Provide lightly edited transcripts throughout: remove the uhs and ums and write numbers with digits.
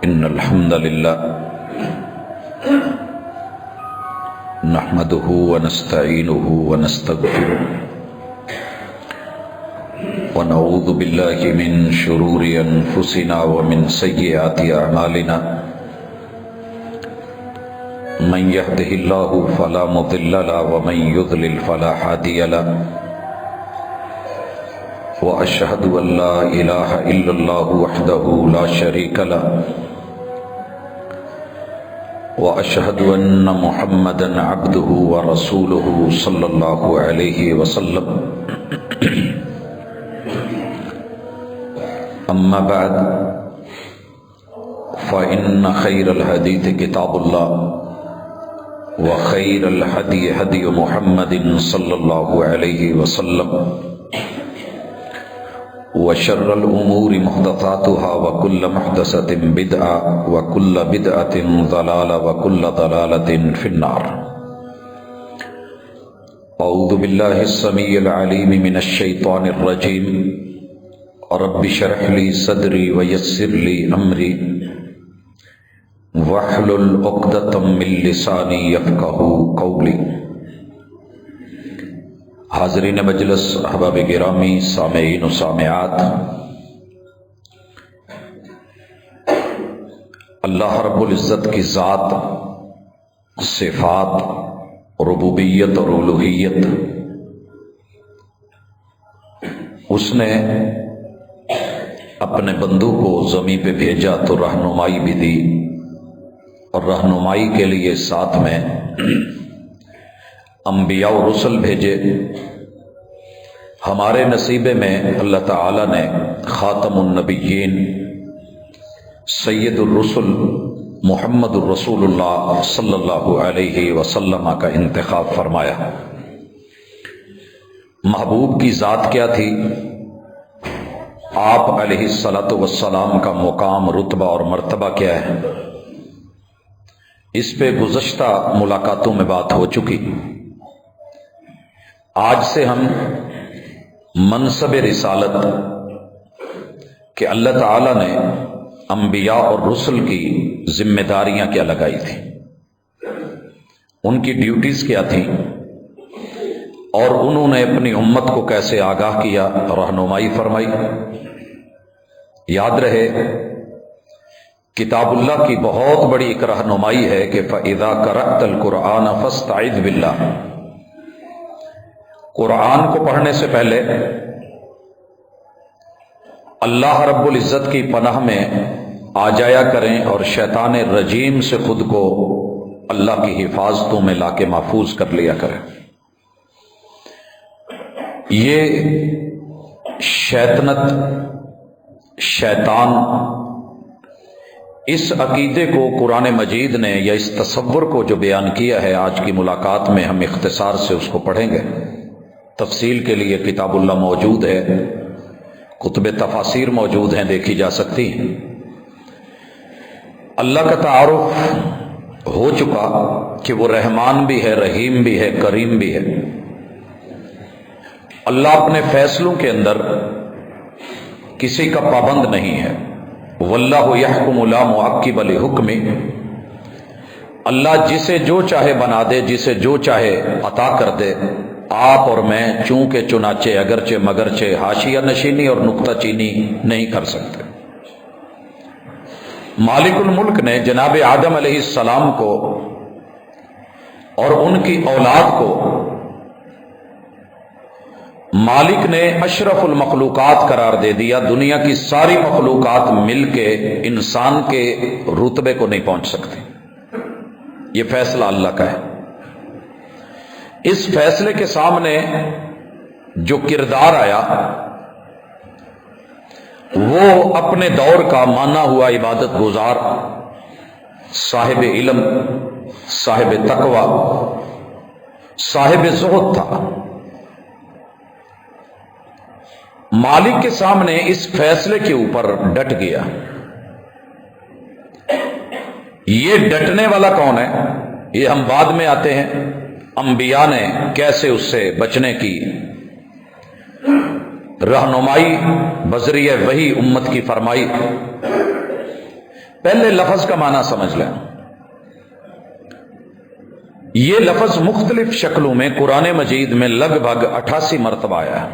إن الحمد لله نحمده ونستعينه ونستغفره ونعوذ بالله من شرور أنفسنا ومن سيئات أعمالنا من يهده الله فلا مضل له ومن يضلل فلا هادي له وأشهد أن لا إله إلا الله وحده لا شريك له وأشهد أن محمدا عبده ورسوله صلى الله عليه وسلم أما بعد فإن خير الحديث كتاب الله وخير الهدي هدي محمد صلى الله عليه وسلم وشر الأمور محدثاتها وكل محدثة بدعة وكل بدعة ضلالة وكل ضلالة في النار. أعوذ بالله السميع العليم من الشيطان الرجيم. رب اشرح لي صدري ويسر لي أمري واحلل عقدة من لساني يفقهوا قولي. حاضرین مجلس، احباب گرامی، سامعین و سامعات، اللہ رب العزت کی ذات، صفات، ربوبیت اور الوہیت، اس نے اپنے بندوں کو زمین پہ بھیجا تو رہنمائی بھی دی، اور رہنمائی کے لیے ساتھ میں انبیاء و رسل بھیجے. ہمارے نصیبے میں اللہ تعالی نے خاتم النبیین سید الرسل محمد الرسول اللہ صلی اللہ علیہ وسلم کا انتخاب فرمایا. محبوب کی ذات کیا تھی؟ آپ علیہ الصلاۃ والسلام کا مقام، رتبہ اور مرتبہ کیا ہے؟ اس پہ گزشتہ ملاقاتوں میں بات ہو چکی. آج سے ہم منصب رسالت کہ اللہ تعالی نے انبیاء اور رسل کی ذمہ داریاں کیا لگائی تھیں، ان کی ڈیوٹیز کیا تھیں، اور انہوں نے اپنی امت کو کیسے آگاہ کیا، رہنمائی فرمائی. یاد رہے کتاب اللہ کی بہت بڑی ایک رہنمائی ہے کہ فَإِذَا قَرَأْتَ الْقُرْآنَ فَاسْتَعِذْ بِاللَّهِ. قرآن کو پڑھنے سے پہلے اللہ رب العزت کی پناہ میں آ جایا کریں اور شیطان رجیم سے خود کو اللہ کی حفاظتوں میں لا کے محفوظ کر لیا کریں. یہ شیطنت، شیطان، اس عقیدے کو قرآن مجید نے یا اس تصور کو جو بیان کیا ہے، آج کی ملاقات میں ہم اختصار سے اس کو پڑھیں گے. تفصیل کے لیے کتاب اللہ موجود ہے، کتب تفاسیر موجود ہیں، دیکھی جا سکتی ہیں. اللہ کا تعارف ہو چکا کہ وہ رحمان بھی ہے، رحیم بھی ہے، کریم بھی ہے. اللہ اپنے فیصلوں کے اندر کسی کا پابند نہیں ہے. واللہ یحکم لا معقب لحکمہ. اللہ جسے جو چاہے بنا دے، جسے جو چاہے عطا کر دے. آپ اور میں چونکہ چنانچہ اگرچہ مگرچہ حاشیہ نشینی اور نقطہ چینی نہیں کر سکتے. مالک الملک نے جناب آدم علیہ السلام کو اور ان کی اولاد کو مالک نے اشرف المخلوقات قرار دے دیا. دنیا کی ساری مخلوقات مل کے انسان کے رتبے کو نہیں پہنچ سکتی. یہ فیصلہ اللہ کا ہے. اس فیصلے کے سامنے جو کردار آیا وہ اپنے دور کا مانا ہوا عبادت گزار، صاحب علم، صاحب تقوی، صاحب زہد تھا. مالک کے سامنے اس فیصلے کے اوپر ڈٹ گیا. یہ ڈٹنے والا کون ہے؟ یہ ہم بعد میں آتے ہیں. انبیاء نے کیسے اس سے بچنے کی رہنمائی بذریعہ وحی امت کی فرمائی. پہلے لفظ کا معنی سمجھ لیں. یہ لفظ مختلف شکلوں میں قرآن مجید میں لگ بھگ 88 مرتبہ آیا ہے.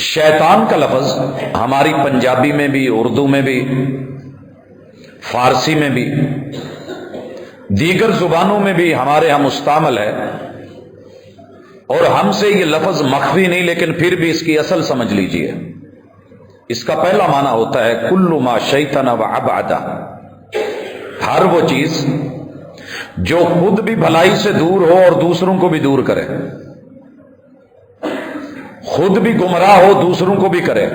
شیطان کا لفظ ہماری پنجابی میں بھی، اردو میں بھی، فارسی میں بھی، دیگر زبانوں میں بھی ہمارے ہاں مستعمل ہے، اور ہم سے یہ لفظ مخفی نہیں، لیکن پھر بھی اس کی اصل سمجھ لیجئے. اس کا پہلا معنی ہوتا ہے کل ما شیطن و ابعد، ہر وہ چیز جو خود بھی بھلائی سے دور ہو اور دوسروں کو بھی دور کرے، خود بھی گمراہ ہو دوسروں کو بھی کرے،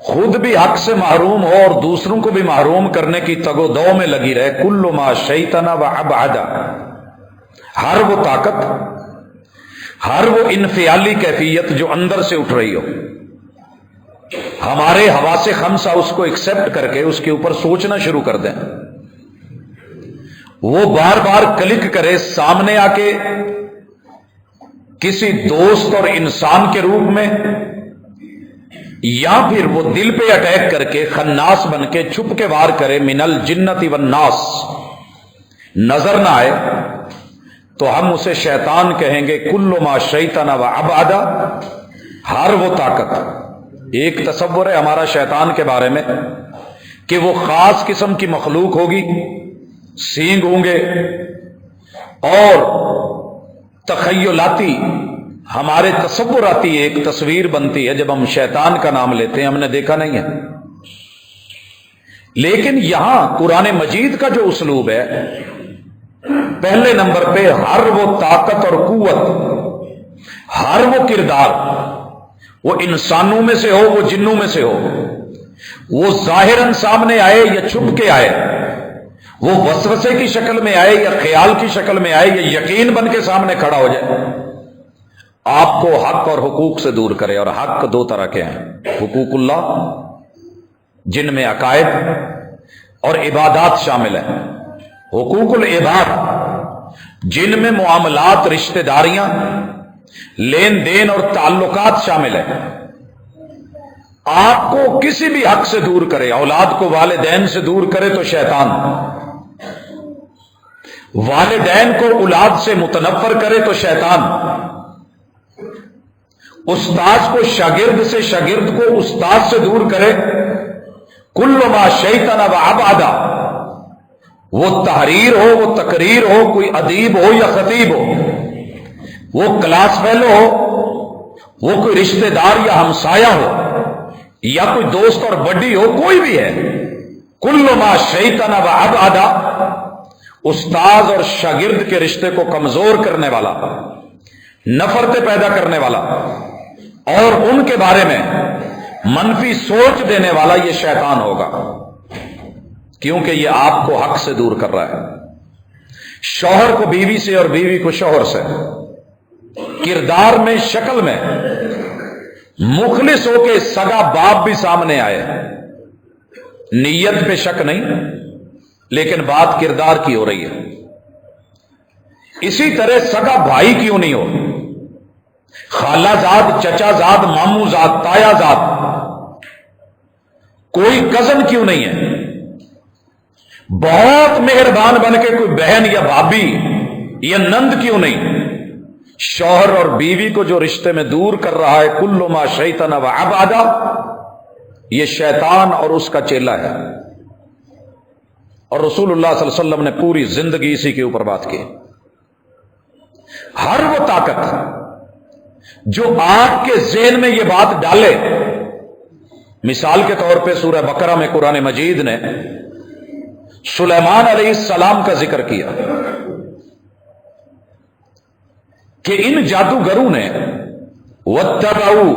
خود بھی حق سے محروم ہو اور دوسروں کو بھی محروم کرنے کی تگ و دو میں لگی رہے. کل ما شیطن و ابعد، ہر وہ طاقت، ہر وہ انفعالی کیفیت جو اندر سے اٹھ رہی ہو، ہمارے حواس خمسہ اس کو ایکسپٹ کر کے اس کے اوپر سوچنا شروع کر دیں، وہ بار بار کلک کرے سامنے آ کے کسی دوست اور انسان کے روپ میں، یا پھر وہ دل پہ اٹیک کر کے خناس بن کے چھپ کے وار کرے. من الجنت والناس، نظر نہ آئے تو ہم اسے شیطان کہیں گے. کل ما شیطن و ابعد، ہر وہ طاقت. ایک تصور ہے ہمارا شیطان کے بارے میں کہ وہ خاص قسم کی مخلوق ہوگی، سینگ ہوں گے، اور تخیلاتی ہمارے تصوراتی ایک تصویر بنتی ہے جب ہم شیطان کا نام لیتے ہیں. ہم نے دیکھا نہیں ہے، لیکن یہاں قرآن مجید کا جو اسلوب ہے، پہلے نمبر پہ ہر وہ طاقت اور قوت، ہر وہ کردار، وہ انسانوں میں سے ہو، وہ جنوں میں سے ہو، وہ ظاہراً سامنے آئے یا چھپ کے آئے، وہ وسوسے کی شکل میں آئے یا خیال کی شکل میں آئے یا یقین بن کے سامنے کھڑا ہو جائے، آپ کو حق اور حقوق سے دور کرے. اور حق دو طرح کے ہیں، حقوق اللہ جن میں عقائد اور عبادات شامل ہیں، حقوق العباد جن میں معاملات، رشتہ داریاں، لین دین اور تعلقات شامل ہیں. آپ کو کسی بھی حق سے دور کرے، اولاد کو والدین سے دور کرے تو شیطان، والدین کو اولاد سے متنفر کرے تو شیطان، استاذ کو شاگرد سے، شاگرد کو استاذ سے دور کرے. کل ما شیطن و ابعد، وہ تحریر ہو، وہ تقریر ہو، کوئی ادیب ہو یا خطیب ہو، وہ کلاس فیلو ہو، وہ کوئی رشتہ دار یا ہمسایہ ہو، یا کوئی دوست اور بڈی ہو، کوئی بھی ہے. کل ما شیطن و ابعد، استاذ اور شاگرد کے رشتے کو کمزور کرنے والا، نفرتیں پیدا کرنے والا اور ان کے بارے میں منفی سوچ دینے والا یہ شیطان ہوگا، کیونکہ یہ آپ کو حق سے دور کر رہا ہے. شوہر کو بیوی سے اور بیوی کو شوہر سے، کردار میں، شکل میں مخلص ہو کے سگا باپ بھی سامنے آئے، نیت پہ شک نہیں، لیکن بات کردار کی ہو رہی ہے. اسی طرح سگا بھائی کیوں نہیں ہو، خالہ زاد، چچا زاد، ماموں زاد، تایا زاد، کوئی کزن کیوں نہیں ہے، بہت مہربان بن کے کوئی بہن یا بھابھی یا نند کیوں نہیں. شوہر اور بیوی کو جو رشتے میں دور کر رہا ہے، کل ما شیطن و ابعد، یہ شیطان اور اس کا چیلا ہے. اور رسول اللہ صلی اللہ علیہ وسلم نے پوری زندگی اسی کے اوپر بات کی. ہر وہ طاقت جو آپ کے ذہن میں یہ بات ڈالے، مثال کے طور پہ سورہ بقرہ میں قرآن مجید نے سلیمان علیہ السلام کا ذکر کیا کہ ان جادوگروں نے وَاتَّبَعُوا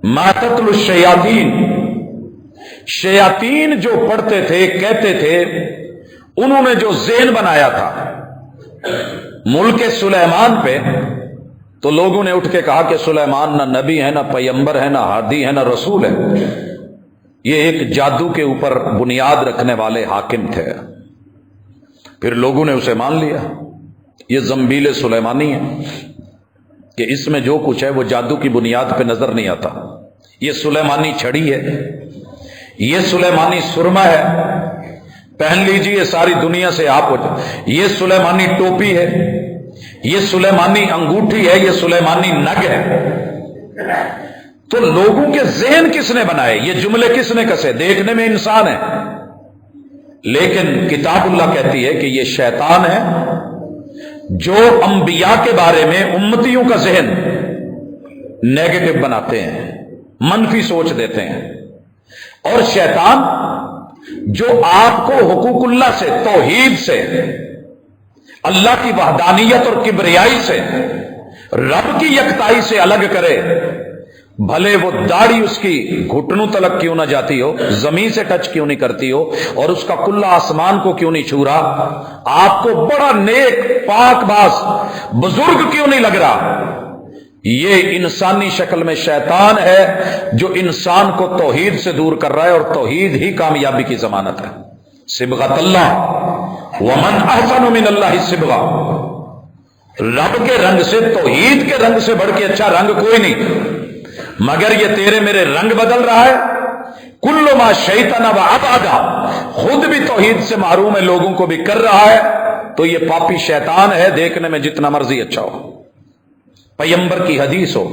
مَا تَتْلُو الشَّيَاطِينُ، شیاطین جو پڑھتے تھے، کہتے تھے، انہوں نے جو ذہن بنایا تھا ملک سلیمان پہ، تو لوگوں نے اٹھ کے کہا کہ سلیمان نہ نبی ہے، نہ پیغمبر ہے، نہ ہادی ہے، نہ رسول ہے، یہ ایک جادو کے اوپر بنیاد رکھنے والے حاکم تھے. پھر لوگوں نے اسے مان لیا. یہ زنبیل سلیمانی ہے کہ اس میں جو کچھ ہے وہ جادو کی بنیاد پہ نظر نہیں آتا. یہ سلیمانی چھڑی ہے یہ سلیمانی سرما ہے، پہن لیجیے ساری دنیا سے آپ ہو جائے، یہ سلیمانی ٹوپی ہے، یہ سلیمانی انگوٹھی ہے، یہ سلیمانی نگ ہے۔ تو لوگوں کے ذہن کس نے بنائے؟ یہ جملے کس نے کسے؟ دیکھنے میں انسان ہے، لیکن کتاب اللہ کہتی ہے کہ یہ شیطان ہے جو انبیاء کے بارے میں امتیوں کا ذہن نیگیٹو بناتے ہیں، منفی سوچ دیتے ہیں۔ اور شیطان جو آپ کو حقوق اللہ سے، توحید سے، اللہ کی وحدانیت اور کبریائی سے، رب کی یکتائی سے الگ کرے، بھلے وہ داڑھی اس کی گھٹنوں تلک کیوں نہ جاتی ہو، زمین سے ٹچ کیوں نہیں کرتی ہو، اور اس کا کلہ آسمان کو کیوں نہیں چھو رہا، آپ کو بڑا نیک پاک باز بزرگ کیوں نہیں لگ رہا، یہ انسانی شکل میں شیطان ہے جو انسان کو توحید سے دور کر رہا ہے، اور توحید ہی کامیابی کی ضمانت ہے۔ صبغۃ اللہ ومن احسن من اللہ صبغہ، رب کے رنگ سے، توحید کے رنگ سے بڑھ کے اچھا رنگ کوئی نہیں، مگر یہ تیرے میرے رنگ بدل رہا ہے۔ کل ما شیطان و ابعدا، خود بھی توحید سے محروم ہے، لوگوں کو بھی کر رہا ہے، تو یہ پاپی شیطان ہے، دیکھنے میں جتنا مرضی اچھا ہو، پیغمبر کی حدیث ہو،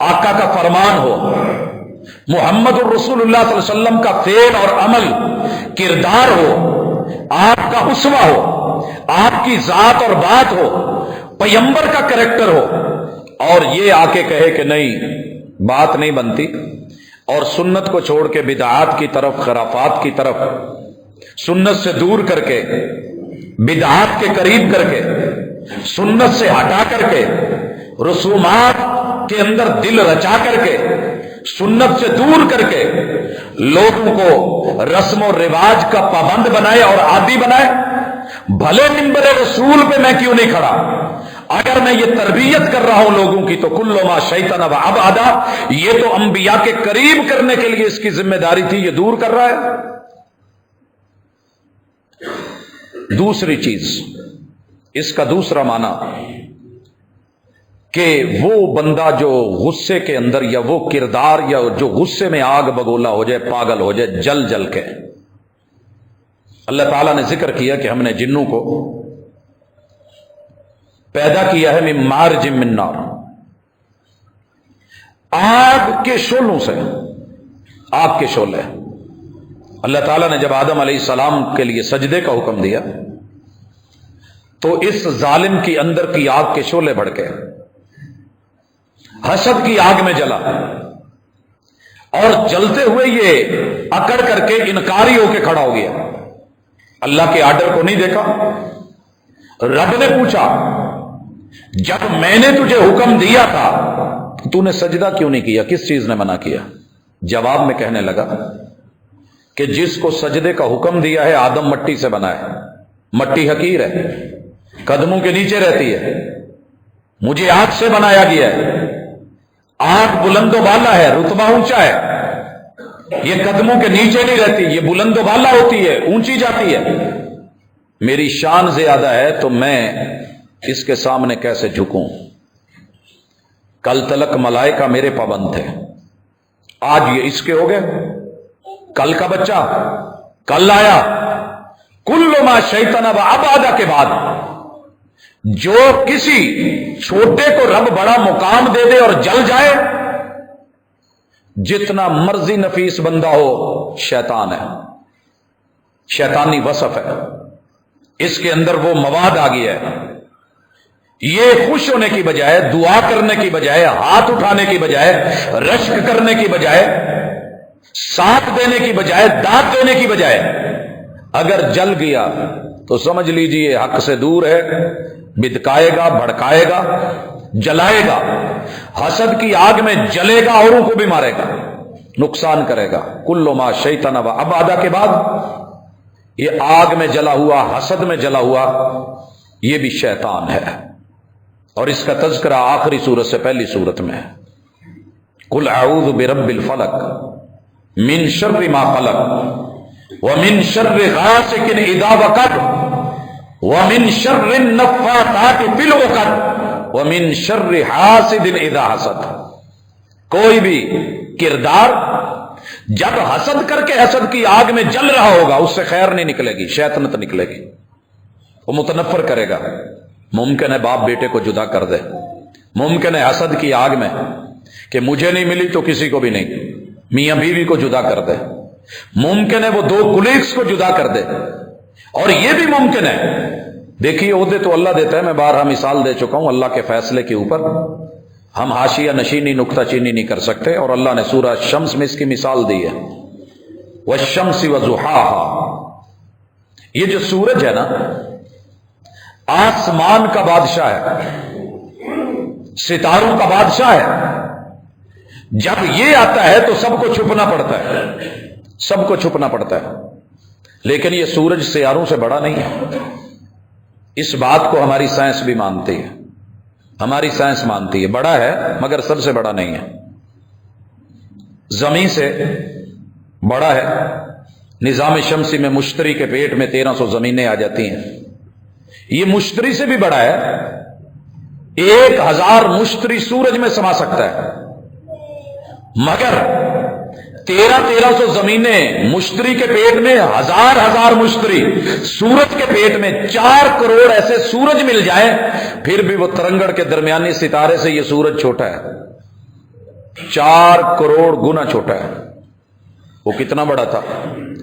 آقا کا فرمان ہو، محمد الرسول اللہ صلی اللہ علیہ وسلم کا فعل اور عمل، کردار ہو، آپ کا اسوہ ہو، آپ کی ذات اور بات ہو، پیغمبر کا کریکٹر ہو، اور یہ آ کے کہے کہ نہیں بات نہیں بنتی، اور سنت کو چھوڑ کے بدعات کی طرف، خرافات کی طرف، سنت سے دور کر کے، بدعات کے قریب کر کے، سنت سے ہٹا کر کے، رسومات کے اندر دل رچا کر کے، سنت سے دور کر کے لوگوں کو رسم و رواج کا پابند بنائے اور عادی بنائے۔ بھلے منبر رسول پہ میں کیوں نہیں کھڑا، اگر میں یہ تربیت کر رہا ہوں لوگوں کی، تو کل ما شیطان و ابعدا، یہ تو انبیاء کے قریب کرنے کے لیے اس کی ذمہ داری تھی، یہ دور کر رہا ہے۔ دوسری چیز، اس کا دوسرا معنی کہ وہ بندہ جو غصے کے اندر، یا وہ کردار، یا جو غصے میں آگ بگولا ہو جائے، پاگل ہو جائے، جل جل کے، اللہ تعالیٰ نے ذکر کیا کہ ہم نے جنوں کو پیدا کیا ہے من مارج من نار، آگ کے شعلوں سے، آگ کے شعلے۔ اللہ تعالیٰ نے جب آدم علیہ السلام کے لیے سجدے کا حکم دیا تو اس ظالم کی اندر کی آگ کے شعلے بھڑکے، حسد کی آگ میں جلا، اور جلتے ہوئے یہ اکڑ کر کے انکاری ہو کے کھڑا ہو گیا، اللہ کے آرڈر کو نہیں دیکھا۔ رب نے پوچھا جب میں نے تجھے حکم دیا تھا تو نے سجدہ کیوں نہیں کیا، کس چیز نے منع کیا؟ جواب میں کہنے لگا کہ جس کو سجدے کا حکم دیا ہے آدم مٹی سے بنا ہے، مٹی حقیر ہے، قدموں کے نیچے رہتی ہے، مجھے آگ سے بنایا گیا ہے، آگ بلند و بالا ہے، رتبہ اونچا ہے، یہ قدموں کے نیچے نہیں رہتی، یہ بلند و بالا ہوتی ہے، اونچی جاتی ہے، میری شان زیادہ ہے، تو میں اس کے سامنے کیسے جھکوں؟ کل تلک ملائکہ میرے پابند تھے، آج یہ اس کے ہو گئے، کل کا بچہ کل آیا۔ کل ما شیطان و ابعدا کے بعد جو کسی چھوٹے کو رب بڑا مقام دے دے اور جل جائے، جتنا مرضی نفیس بندہ ہو، شیطان ہے، شیطانی وصف ہے، اس کے اندر وہ مواد آ گیا ہے۔ یہ خوش ہونے کی بجائے، دعا کرنے کی بجائے، ہاتھ اٹھانے کی بجائے، رشک کرنے کی بجائے، ساتھ دینے کی بجائے، داد دینے کی بجائے، اگر جل گیا تو سمجھ لیجئے حق سے دور ہے، بدکائے گا، بھڑکائے گا، جلائے گا، حسد کی آگ میں جلے گا، اوروں کو بھی مارے گا، نقصان کرے گا۔ کل ما شیطان و ابعدا کے بعد یہ آگ میں جلا ہوا، حسد میں جلا ہوا، یہ بھی شیطان ہے، اور اس کا تذکرہ آخری سورت سے پہلی سورت میں ہے۔ قل اعوذ برب الفلق من شر ما خلق ومن شر غاسق اذا وقب ومن شر النفاثات فی العقد ومن شر حاسد اذا حسد۔ کوئی بھی کردار جب حسد کر کے حسد کی آگ میں جل رہا ہوگا اس سے خیر نہیں نکلے گی، شیطنت نکلے گی، وہ متنفر کرے گا۔ ممکن ہے باپ بیٹے کو جدا کر دے، ممکن ہے حسد کی آگ میں کہ مجھے نہیں ملی تو کسی کو بھی نہیں، میاں بیوی کو جدا کر دے، ممکن ہے وہ دو کولیگز کو جدا کر دے، اور یہ بھی ممکن ہے، دیکھیے عہدے تو اللہ دیتا ہے، میں بارہا مثال دے چکا ہوں، اللہ کے فیصلے کے اوپر ہم حاشیہ نشینی نکتہ چینی نہیں کر سکتے، اور اللہ نے سورہ شمس میں اس کی مثال دی ہے، والشمس وضحاها، یہ جو سورج ہے نا آسمان کا بادشاہ ہے، ستاروں کا بادشاہ ہے، جب یہ آتا ہے تو سب کو چھپنا پڑتا ہے، سب کو چھپنا پڑتا ہے، لیکن یہ سورج سیاروں سے بڑا نہیں ہے، اس بات کو ہماری سائنس بھی مانتی ہے، ہماری سائنس مانتی ہے، بڑا ہے مگر سب سے بڑا نہیں ہے، زمین سے بڑا ہے۔ نظام شمسی میں مشتری کے پیٹ میں 1300 زمینیں آ جاتی ہیں، یہ مشتری سے بھی بڑا ہے، 1000 مشتری سورج میں سما سکتا ہے، مگر 1300 زمینیں مشتری کے پیٹ میں، ہزار مشتری سورج کے پیٹ میں، 4 کروڑ ایسے سورج مل جائیں پھر بھی وہ ترنگڑ کے درمیانی ستارے سے یہ سورج چھوٹا ہے، 4 کروڑ گنا چھوٹا ہے، وہ کتنا بڑا تھا،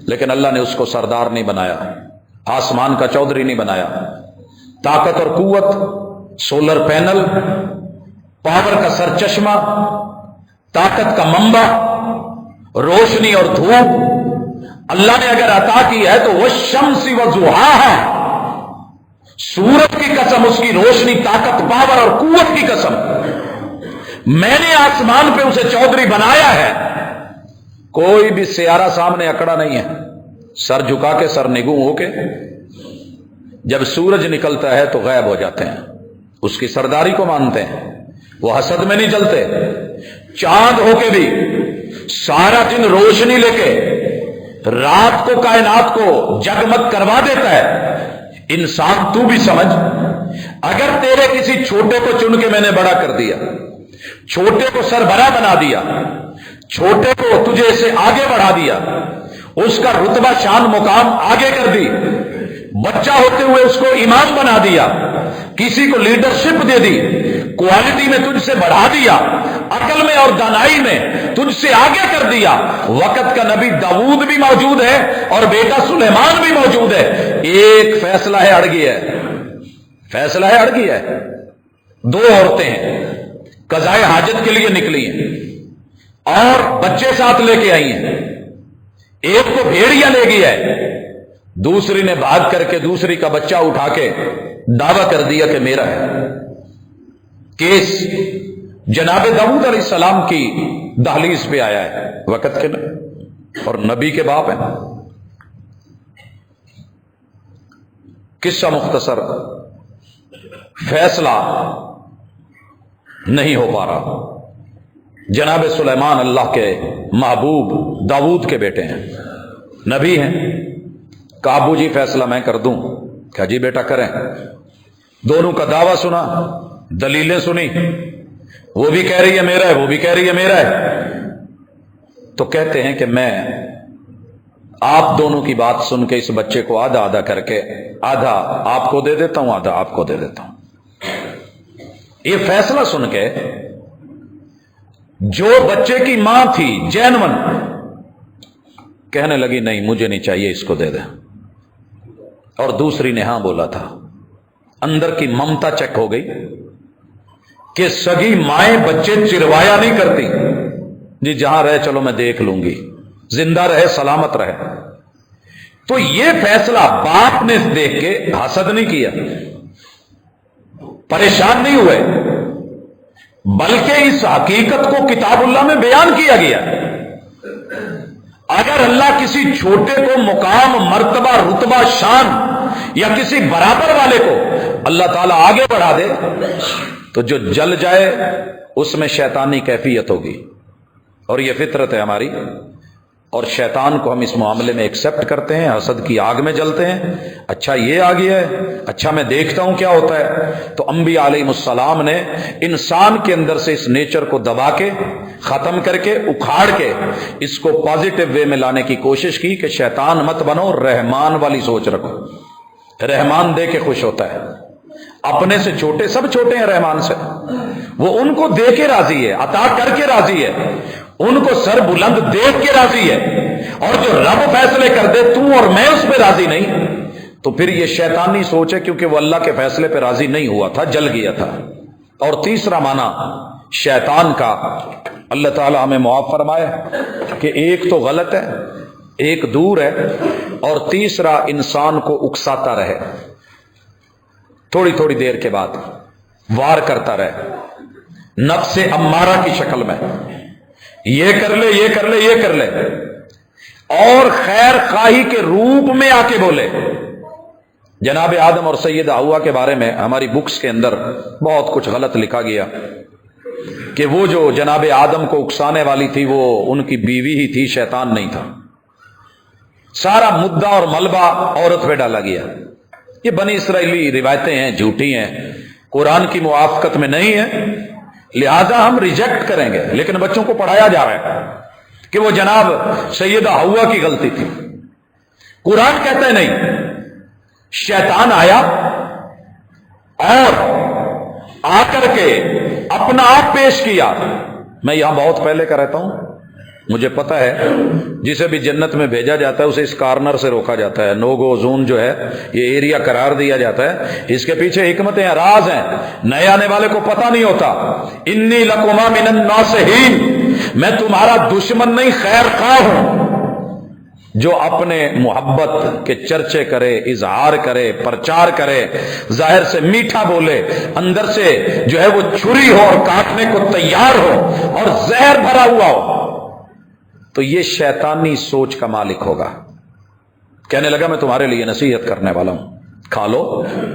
لیکن اللہ نے اس کو سردار نہیں بنایا، آسمان کا چودھری نہیں بنایا، طاقت اور قوت، سولر پینل، پاور کا سر چشمہ، طاقت کا منبع، روشنی اور دھوپ اللہ نے اگر عطا کی ہے تو وہ شمس وضحاها، سورج کی قسم، اس کی روشنی، طاقت، پاور اور قوت کی قسم، میں نے آسمان پہ اسے چودھری بنایا ہے، کوئی بھی سیارہ سامنے اکڑا نہیں ہے، سر جھکا کے، سر نگوں ہو کے، جب سورج نکلتا ہے تو غائب ہو جاتے ہیں، اس کی سرداری کو مانتے ہیں، وہ حسد میں نہیں جلتے، چاند ہو کے بھی سارا دن روشنی لے کے رات کو کائنات کو جگمگ کروا دیتا ہے۔ انسان تو بھی سمجھ، اگر تیرے کسی چھوٹے کو چن کے میں نے بڑا کر دیا، چھوٹے کو سربراہ بنا دیا، چھوٹے کو تجھے سے آگے بڑھا دیا، اس کا رتبہ شان مقام آگے کر دی، بچہ ہوتے ہوئے اس کو امام بنا دیا، کسی کو لیڈرشپ دے دی، کوالٹی میں تجھ سے بڑھا دیا، عقل میں اور دانائی میں تجھ سے آگے کر دیا، وقت کا نبی داؤد بھی موجود ہے اور بیٹا سلیمان بھی موجود ہے، ایک فیصلہ ہے اڑ گیا ہے، فیصلہ ہے اڑ گیا ہے، 2 عورتیں ہیں، قضائے حاجت کے لیے نکلی ہیں اور بچے ساتھ لے کے آئی ہیں، ایک کو بھیڑیا لے گیا ہے، دوسری نے بھاگ کر کے دوسری کا بچہ اٹھا کے دعویٰ کر دیا کہ میرا ہے، کیس جناب داؤد علیہ السلام کی دہلیز پہ آیا ہے، وقت کے اور نبی کے باپ ہیں۔ قصہ مختصر، فیصلہ نہیں ہو پا رہا، جناب سلیمان اللہ کے محبوب داؤد کے بیٹے ہیں، نبی ہیں، کہا ابو جی فیصلہ میں کر دوں، کہا جی بیٹا کریں، دونوں کا دعویٰ سنا، دلیلیں سنی، وہ بھی کہہ رہی ہے میرا ہے، وہ بھی کہہ رہی ہے میرا ہے، تو کہتے ہیں کہ میں آپ دونوں کی بات سن کے اس بچے کو آدھا آدھا کر کے، آدھا آپ کو دے دیتا ہوں، آدھا آپ کو دے دیتا ہوں۔ یہ فیصلہ سن کے جو بچے کی ماں تھی جینون کہنے لگی نہیں مجھے نہیں چاہیے، اس کو دے دے، اور دوسری نے ہاں بولا تھا، اندر کی ممتا چیک ہو گئی کہ سگی مائیں بچے چروایا نہیں کرتی، جی جہاں رہے چلو میں دیکھ لوں گی، زندہ رہے سلامت رہے، تو یہ فیصلہ باپ نے دیکھ کے حسد نہیں کیا، پریشان نہیں ہوئے، بلکہ اس حقیقت کو کتاب اللہ میں بیان کیا گیا۔ اگر اللہ کسی چھوٹے کو مقام، مرتبہ، رتبہ، شان یا کسی برابر والے کو اللہ تعالیٰ آگے بڑھا دے تو جو جل جائے اس میں شیطانی کیفیت ہوگی، اور یہ فطرت ہے ہماری، اور شیطان کو ہم اس معاملے میں ایکسپٹ کرتے ہیں، حسد کی آگ میں جلتے ہیں، اچھا یہ آ گیا ہے، اچھا میں دیکھتا ہوں کیا ہوتا ہے۔ تو انبیاء علیہ السلام نے انسان کے اندر سے اس نیچر کو دبا کے، ختم کر کے، اکھاڑ کے اس کو پازیٹو وے میں لانے کی کوشش کی کہ شیطان مت بنو، رحمان والی سوچ رکھو۔ رحمان دے کے خوش ہوتا ہے، اپنے سے چھوٹے سب چھوٹے ہیں رحمان سے، وہ ان کو دے کے راضی ہے، عطا کر کے راضی ہے، ان کو سر بلند دیکھ کے راضی ہے۔ اور جو رب فیصلے کر دے تو اور میں اس پہ راضی نہیں، تو پھر یہ شیطانی سوچ ہے، کیونکہ وہ اللہ کے فیصلے پہ راضی نہیں ہوا تھا، جل گیا تھا۔ اور تیسرا معنی شیطان کا، اللہ تعالی ہمیں معاف فرمائے، کہ ایک تو غلط ہے، ایک دور ہے، اور تیسرا انسان کو اکساتا رہے، تھوڑی تھوڑی دیر کے بعد وار کرتا رہے، نفس امارہ کی شکل میں، یہ کر لے، یہ کر لے، یہ کر لے، اور خیر خواہی کے روپ میں آ کے بولے۔ جناب آدم اور سیدہ حوا کے بارے میں ہماری بکس کے اندر بہت کچھ غلط لکھا گیا کہ وہ جو جناب آدم کو اکسانے والی تھی وہ ان کی بیوی ہی تھی، شیطان نہیں تھا۔ سارا مدعا اور ملبہ عورت پہ ڈالا گیا۔ یہ بنی اسرائیلی روایتیں ہیں، جھوٹی ہیں، قرآن کی موافقت میں نہیں ہے، لہذا ہم ریجیکٹ کریں گے۔ لیکن بچوں کو پڑھایا جا رہا ہے کہ وہ جناب سیدہ حوا کی غلطی تھی۔ قرآن کہتا ہے نہیں، شیطان آیا اور آ کر کے اپنا آپ پیش کیا۔ میں یہاں بہت پہلے کا رہتا ہوں، مجھے پتا ہے جسے بھی جنت میں بھیجا جاتا ہے اسے اس کارنر سے روکا جاتا ہے، نو گو زون جو ہے یہ ایریا قرار دیا جاتا ہے، اس کے پیچھے حکمتیں راز ہیں، نئے آنے والے کو پتہ نہیں ہوتا۔ انی لکما من الناصحین، میں تمہارا دشمن نہیں، خیر خواہ ہوں، جو اپنے محبت کے چرچے کرے، اظہار کرے، پرچار کرے، ظاہر سے میٹھا بولے، اندر سے جو ہے وہ چھری ہو اور کاٹنے کو تیار ہو اور زہر بھرا ہوا ہو، تو یہ شیطانی سوچ کا مالک ہوگا۔ کہنے لگا میں تمہارے لیے نصیحت کرنے والا ہوں، کھا لو،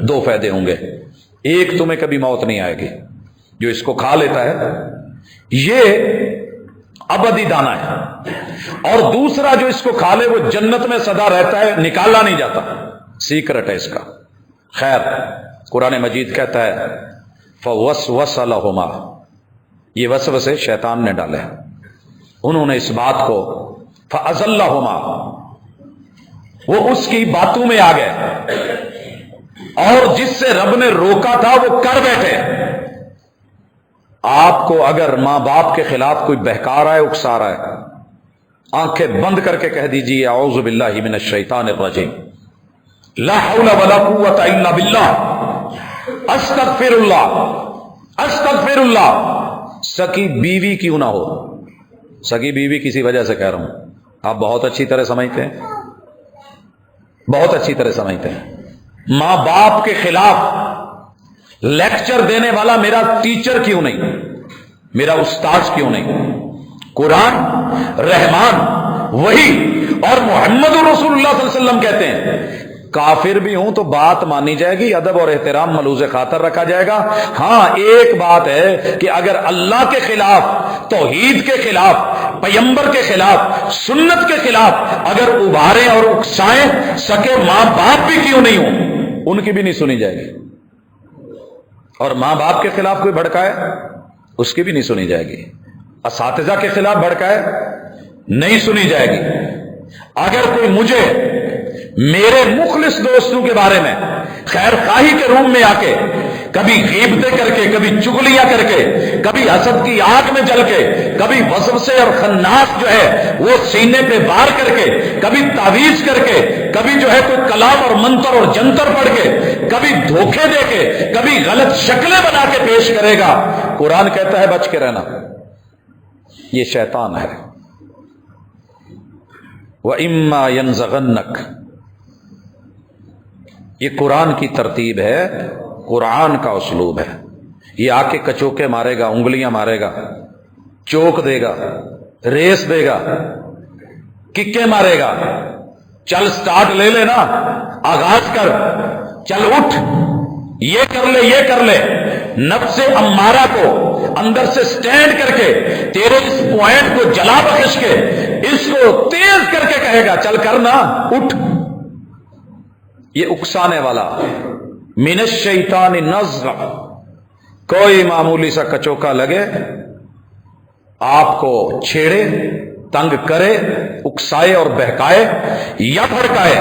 دو فائدے ہوں گے، ایک تمہیں کبھی موت نہیں آئے گی، جو اس کو کھا لیتا ہے یہ ابدی دانہ ہے، اور دوسرا جو اس کو کھا لے وہ جنت میں سدا رہتا ہے، نکالا نہیں جاتا، سیکرٹ ہے اس کا۔ خیر، قرآن مجید کہتا ہے فوسوس لہما، یہ وسوسے شیطان نے ڈالے، انہوں نے اس بات کو فازلہما، وہ اس کی باتوں میں آ گئے، اور جس سے رب نے روکا تھا وہ کر بیٹھے۔ آپ کو اگر ماں باپ کے خلاف کوئی بہکا رہا ہے، اکسا رہا ہے، آنکھیں بند کر کے کہہ دیجیے اعوذ باللہ من الشیطان الرجیم، لا حول ولا قوت الا باللہ، استغفر اللہ، استغفر اللہ۔ سکی بیوی کیوں نہ ہو، سکی بیوی کسی وجہ سے کہہ رہا ہوں، آپ بہت اچھی طرح سمجھتے ہیں، بہت اچھی طرح سمجھتے ہیں۔ ماں باپ کے خلاف لیکچر دینے والا میرا ٹیچر کیوں نہیں، میرا استاذ کیوں نہیں؟ قرآن، رحمان، وہی اور محمد رسول اللہ صلی اللہ علیہ وسلم کہتے ہیں کافر بھی ہوں تو بات مانی جائے گی، ادب اور احترام ملوز خاطر رکھا جائے گا۔ ہاں ایک بات ہے کہ اگر اللہ کے خلاف، توحید کے خلاف، پیغمبر کے خلاف، سنت کے خلاف اگر ابھارے اور اکسائیں، سکے ماں باپ بھی کیوں نہیں ہوں، ان کی بھی نہیں سنی جائے گی، اور ماں باپ کے خلاف کوئی بھڑکائے اس کی بھی نہیں سنی جائے گی، اساتذہ کے خلاف بھڑکائے نہیں سنی جائے گی۔ اگر کوئی مجھے میرے مخلص دوستوں کے بارے میں خیر خواہی کے روم میں آ کے کبھی غیبتیں کر کے، کبھی چغلیاں کر کے، کبھی حسد کی آگ میں جل کے، کبھی وسوسے اور خناس جو ہے وہ سینے پہ وار کر کے، کبھی تعویذ کر کے، کبھی جو ہے کوئی کلام اور منتر اور جنتر پڑھ کے، کبھی دھوکے دے کے، کبھی غلط شکلیں بنا کے پیش کرے گا، قرآن کہتا ہے بچ کے رہنا، یہ شیطان ہے۔ وَإِمَّا يَنزَغَنَّكَ، یہ قرآن کی ترتیب ہے، قرآن کا اسلوب ہے۔ یہ آ کے کچوکے مارے گا، انگلیاں مارے گا، چوک دے گا، ریس دے گا، ککے مارے گا، چل سٹارٹ لے لے نا، آغاز کر، چل اٹھ، یہ کر لے، یہ کر لے، نفس امارہ کو اندر سے سٹینڈ کر کے تیرے اس پوائنٹ کو جلا بخش کے اس کو تیز کر کے کہے گا چل کرنا اٹھ. یہ اکسانے والا. من الشیطان نزغ، کوئی معمولی سا کچوکا لگے، آپ کو چھیڑے، تنگ کرے، اکسائے اور بہکائے یا بھڑکائے،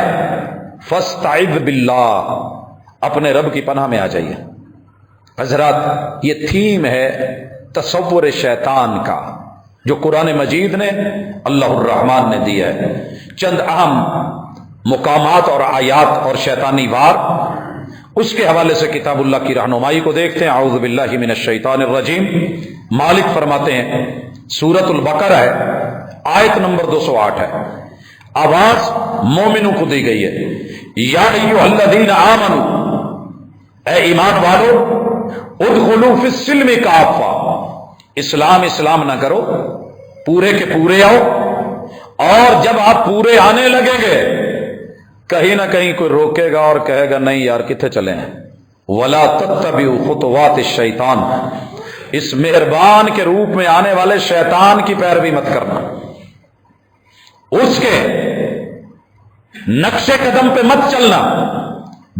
فاستعذ باللہ، اپنے رب کی پناہ میں آ جائیے. حضرات یہ تھیم ہے تصور شیطان کا جو قرآن مجید نے اللہ الرحمن نے دیا ہے. چند اہم مقامات اور آیات اور شیطانی وار اس کے حوالے سے کتاب اللہ کی رہنمائی کو دیکھتے ہیں. اعوذ باللہ من الشیطان الرجیم. مالک فرماتے ہیں سورۃ البقرہ ہے، آیت نمبر 208 ہے. آواز مومنوں کو دی گئی ہے. یا ایھا الذین آمنوا، اے ایمان والو، ادخلوا فی السلم کافہ، اسلام نہ کرو، پورے کے پورے آؤ. اور جب آپ پورے آنے لگیں گے کہیں نہ کہیں کوئی روکے گا اور کہے گا نہیں یار کتنے چلے ہیں. ولا تتبعوا خطوات الشیطان، اس مہربان کے روپ میں آنے والے شیطان کی پیروی مت کرنا، اس کے نقش قدم پہ مت چلنا،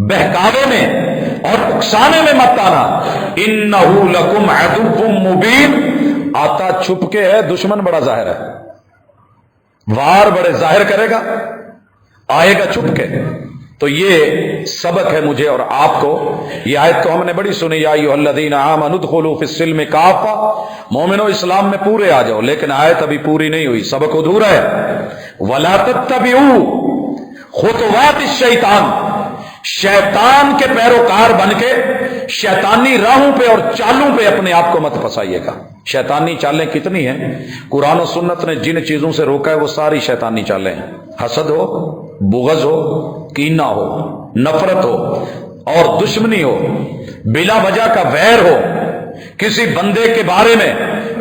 بہکاوے میں اور اکسانے میں مت آنا. انہ لکم عدو مبین، آتا چھپ کے ہے، دشمن بڑا ظاہر ہے، وار بڑے ظاہر کرے گا، آئے گا چھپ کے. تو یہ سبق ہے مجھے اور آپ کو. یہ آیت تو ہم نے بڑی سنی، یا ایھا الذین آمنوا ادخلوا فی السلم کافہ، مومنو اسلام میں پورے آ جاؤ. لیکن آیت ابھی پوری نہیں ہوئی، سبق ادھورا ہے. ولا تتبعوا خطوات الشیطان، شیطان کے پیروکار بن کے شیطانی راہوں پہ اور چالوں پہ اپنے آپ کو مت پھنسائیے گا. شیطانی چالیں کتنی ہیں، قرآن و سنت نے جن چیزوں سے روکا ہے وہ ساری شیطانی چالیں ہیں. حسد ہو، بغض ہو، کینہ ہو، نفرت ہو اور دشمنی ہو، بلا وجہ کا ویر ہو، کسی بندے کے بارے میں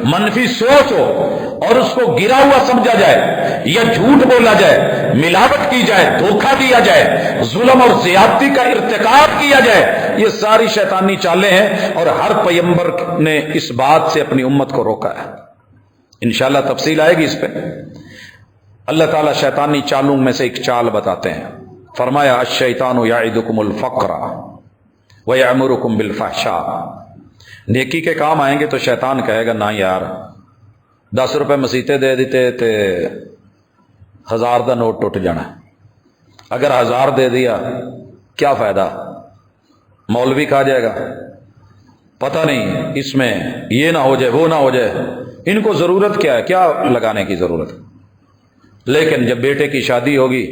منفی سوچ ہو اور اس کو گرا ہوا سمجھا جائے یا جھوٹ بولا جائے، ملاوٹ کی جائے، دھوکہ دیا جائے، ظلم اور زیادتی کا ارتکاب کیا جائے، یہ ساری شیطانی چالیں ہیں. اور ہر پیغمبر نے اس بات سے اپنی امت کو روکا ہے. انشاءاللہ تفصیل آئے گی اس پہ. اللہ تعالیٰ شیطانی چالوں میں سے ایک چال بتاتے ہیں. فرمایا الشیطان یعدکم الفقر ویأمرکم بالفحشاء، نیکی کے کام آئیں گے تو شیطان کہے گا نہ یار 10 روپے مسیتے دے دیتے تے 1000 دا نوٹ ٹوٹ جانا، اگر 1000 دے دیا کیا فائدہ، مولوی کھا جائے گا، پتہ نہیں اس میں یہ نہ ہو جائے وہ نہ ہو جائے، ان کو ضرورت کیا ہے، کیا لگانے کی ضرورت. لیکن جب بیٹے کی شادی ہوگی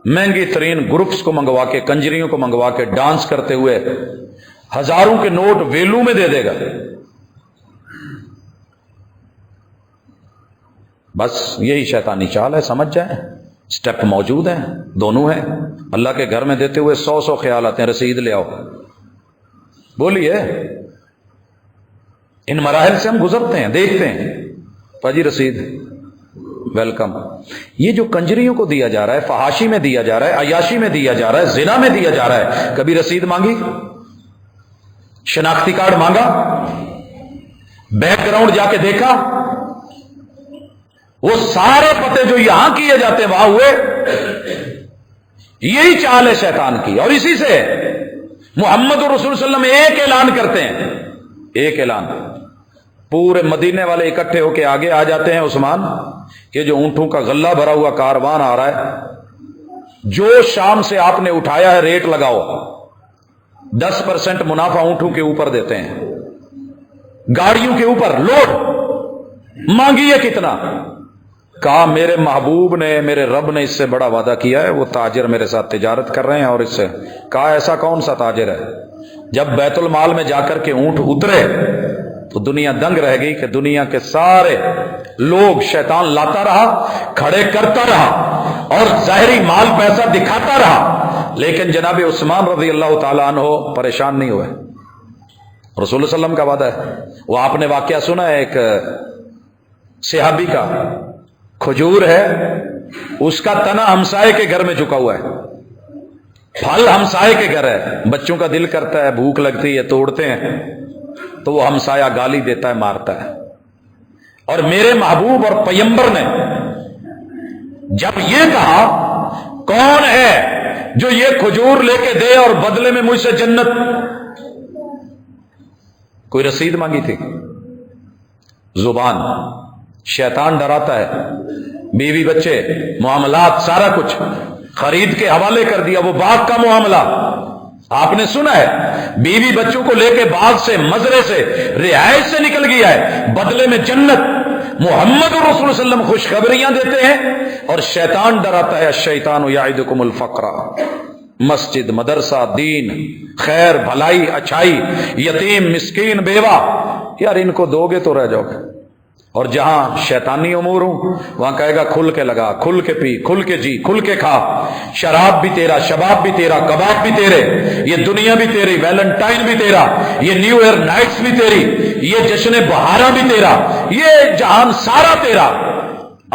مہنگی ترین گروپس کو منگوا کے، کنجریوں کو منگوا کے ڈانس کرتے ہوئے ہزاروں کے نوٹ ویلو میں دے دے گا. بس یہی شیطانی چال ہے، سمجھ جائیں. سٹیپ موجود ہیں، دونوں ہیں. اللہ کے گھر میں دیتے ہوئے 100 خیال آتے ہیں، رسید لے آؤ. بولیے، ان مراحل سے ہم گزرتے ہیں، دیکھتے ہیں. پاجی رسید، ویلکم. یہ جو کنجریوں کو دیا جا رہا ہے، فحاشی میں دیا جا رہا ہے، عیاشی میں دیا جا رہا ہے، زنا میں دیا جا رہا ہے، کبھی رسید مانگی، شناختی کارڈ مانگا، بیک گراؤنڈ جا کے دیکھا، وہ سارے پتے جو یہاں کیے جاتے ہیں وہاں ہوئے. یہی چال ہے شیطان کی. اور اسی سے محمد رسول صلی اللہ علیہ وسلم ایک اعلان کرتے ہیں، ایک اعلان. پورے مدینے والے اکٹھے ہو کے آگے آ جاتے ہیں. عثمان، کہ جو اونٹوں کا غلہ بھرا ہوا کاروان آ رہا ہے، جو شام سے آپ نے اٹھایا ہے ریٹ لگاؤ، 10% منافع اونٹوں کے اوپر دیتے ہیں، گاڑیوں کے اوپر لوڈ. مانگیے کتنا؟ کہا میرے محبوب نے، میرے رب نے اس سے بڑا وعدہ کیا ہے، وہ تاجر میرے ساتھ تجارت کر رہے ہیں. اور اس سے کہا ایسا کون سا تاجر ہے؟ جب بیت المال میں جا کر کے اونٹ اترے تو دنیا دنگ رہ گئی کہ دنیا کے سارے لوگ شیطان لاتا رہا، کھڑے کرتا رہا اور ظاہری مال پیسہ دکھاتا رہا، لیکن جناب عثمان رضی اللہ تعالیٰ عنہ پریشان نہیں ہوئے. رسول اللہ علیہ وسلم کا وعدہ ہے. وہ آپ نے واقعہ سنا ہے ایک صحابی کا، کھجور ہے، اس کا تنا ہمسائے کے گھر میں جھکا ہوا ہے، پھل ہمسائے کے گھر ہے، بچوں کا دل کرتا ہے، بھوک لگتی ہے، توڑتے ہیں تو وہ ہمسایہ گالی دیتا ہے، مارتا ہے. اور میرے محبوب اور پیغمبر نے جب یہ کہا کون ہے جو یہ کھجور لے کے دے اور بدلے میں مجھ سے جنت، کوئی رسید مانگی تھی؟ زبان، شیطان ڈراتا ہے، بیوی بچے، معاملات، سارا کچھ خرید کے حوالے کر دیا۔ وہ باغ کا معاملہ آپ نے سنا ہے، بیوی بچوں کو لے کے باغ سے، مزرے سے، رہائش سے نکل گیا ہے، بدلے میں جنت۔ محمد رسول اللہ صلی اللہ علیہ وسلم خوشخبریاں دیتے ہیں اور شیطان ڈراتا ہے، الشیطان یعدکم الفقر۔ مسجد، مدرسہ، دین، خیر، بھلائی، اچھائی، یتیم، مسکین، بیوہ، یار ان کو دو گے تو رہ جاؤ گے۔ اور جہاں شیطانی امور ہوں وہاں کہے گا کھل کے لگا، کھل کے پی، کھل کے جی، کھل کے کھا، شراب بھی تیرا، شباب بھی تیرا، کباب بھی تیرے، یہ دنیا بھی تیری، ویلنٹائن بھی تیرا، یہ نیو ایئر نائٹس بھی تیری، یہ جشن بہارا بھی تیرا، یہ جہان سارا تیرا۔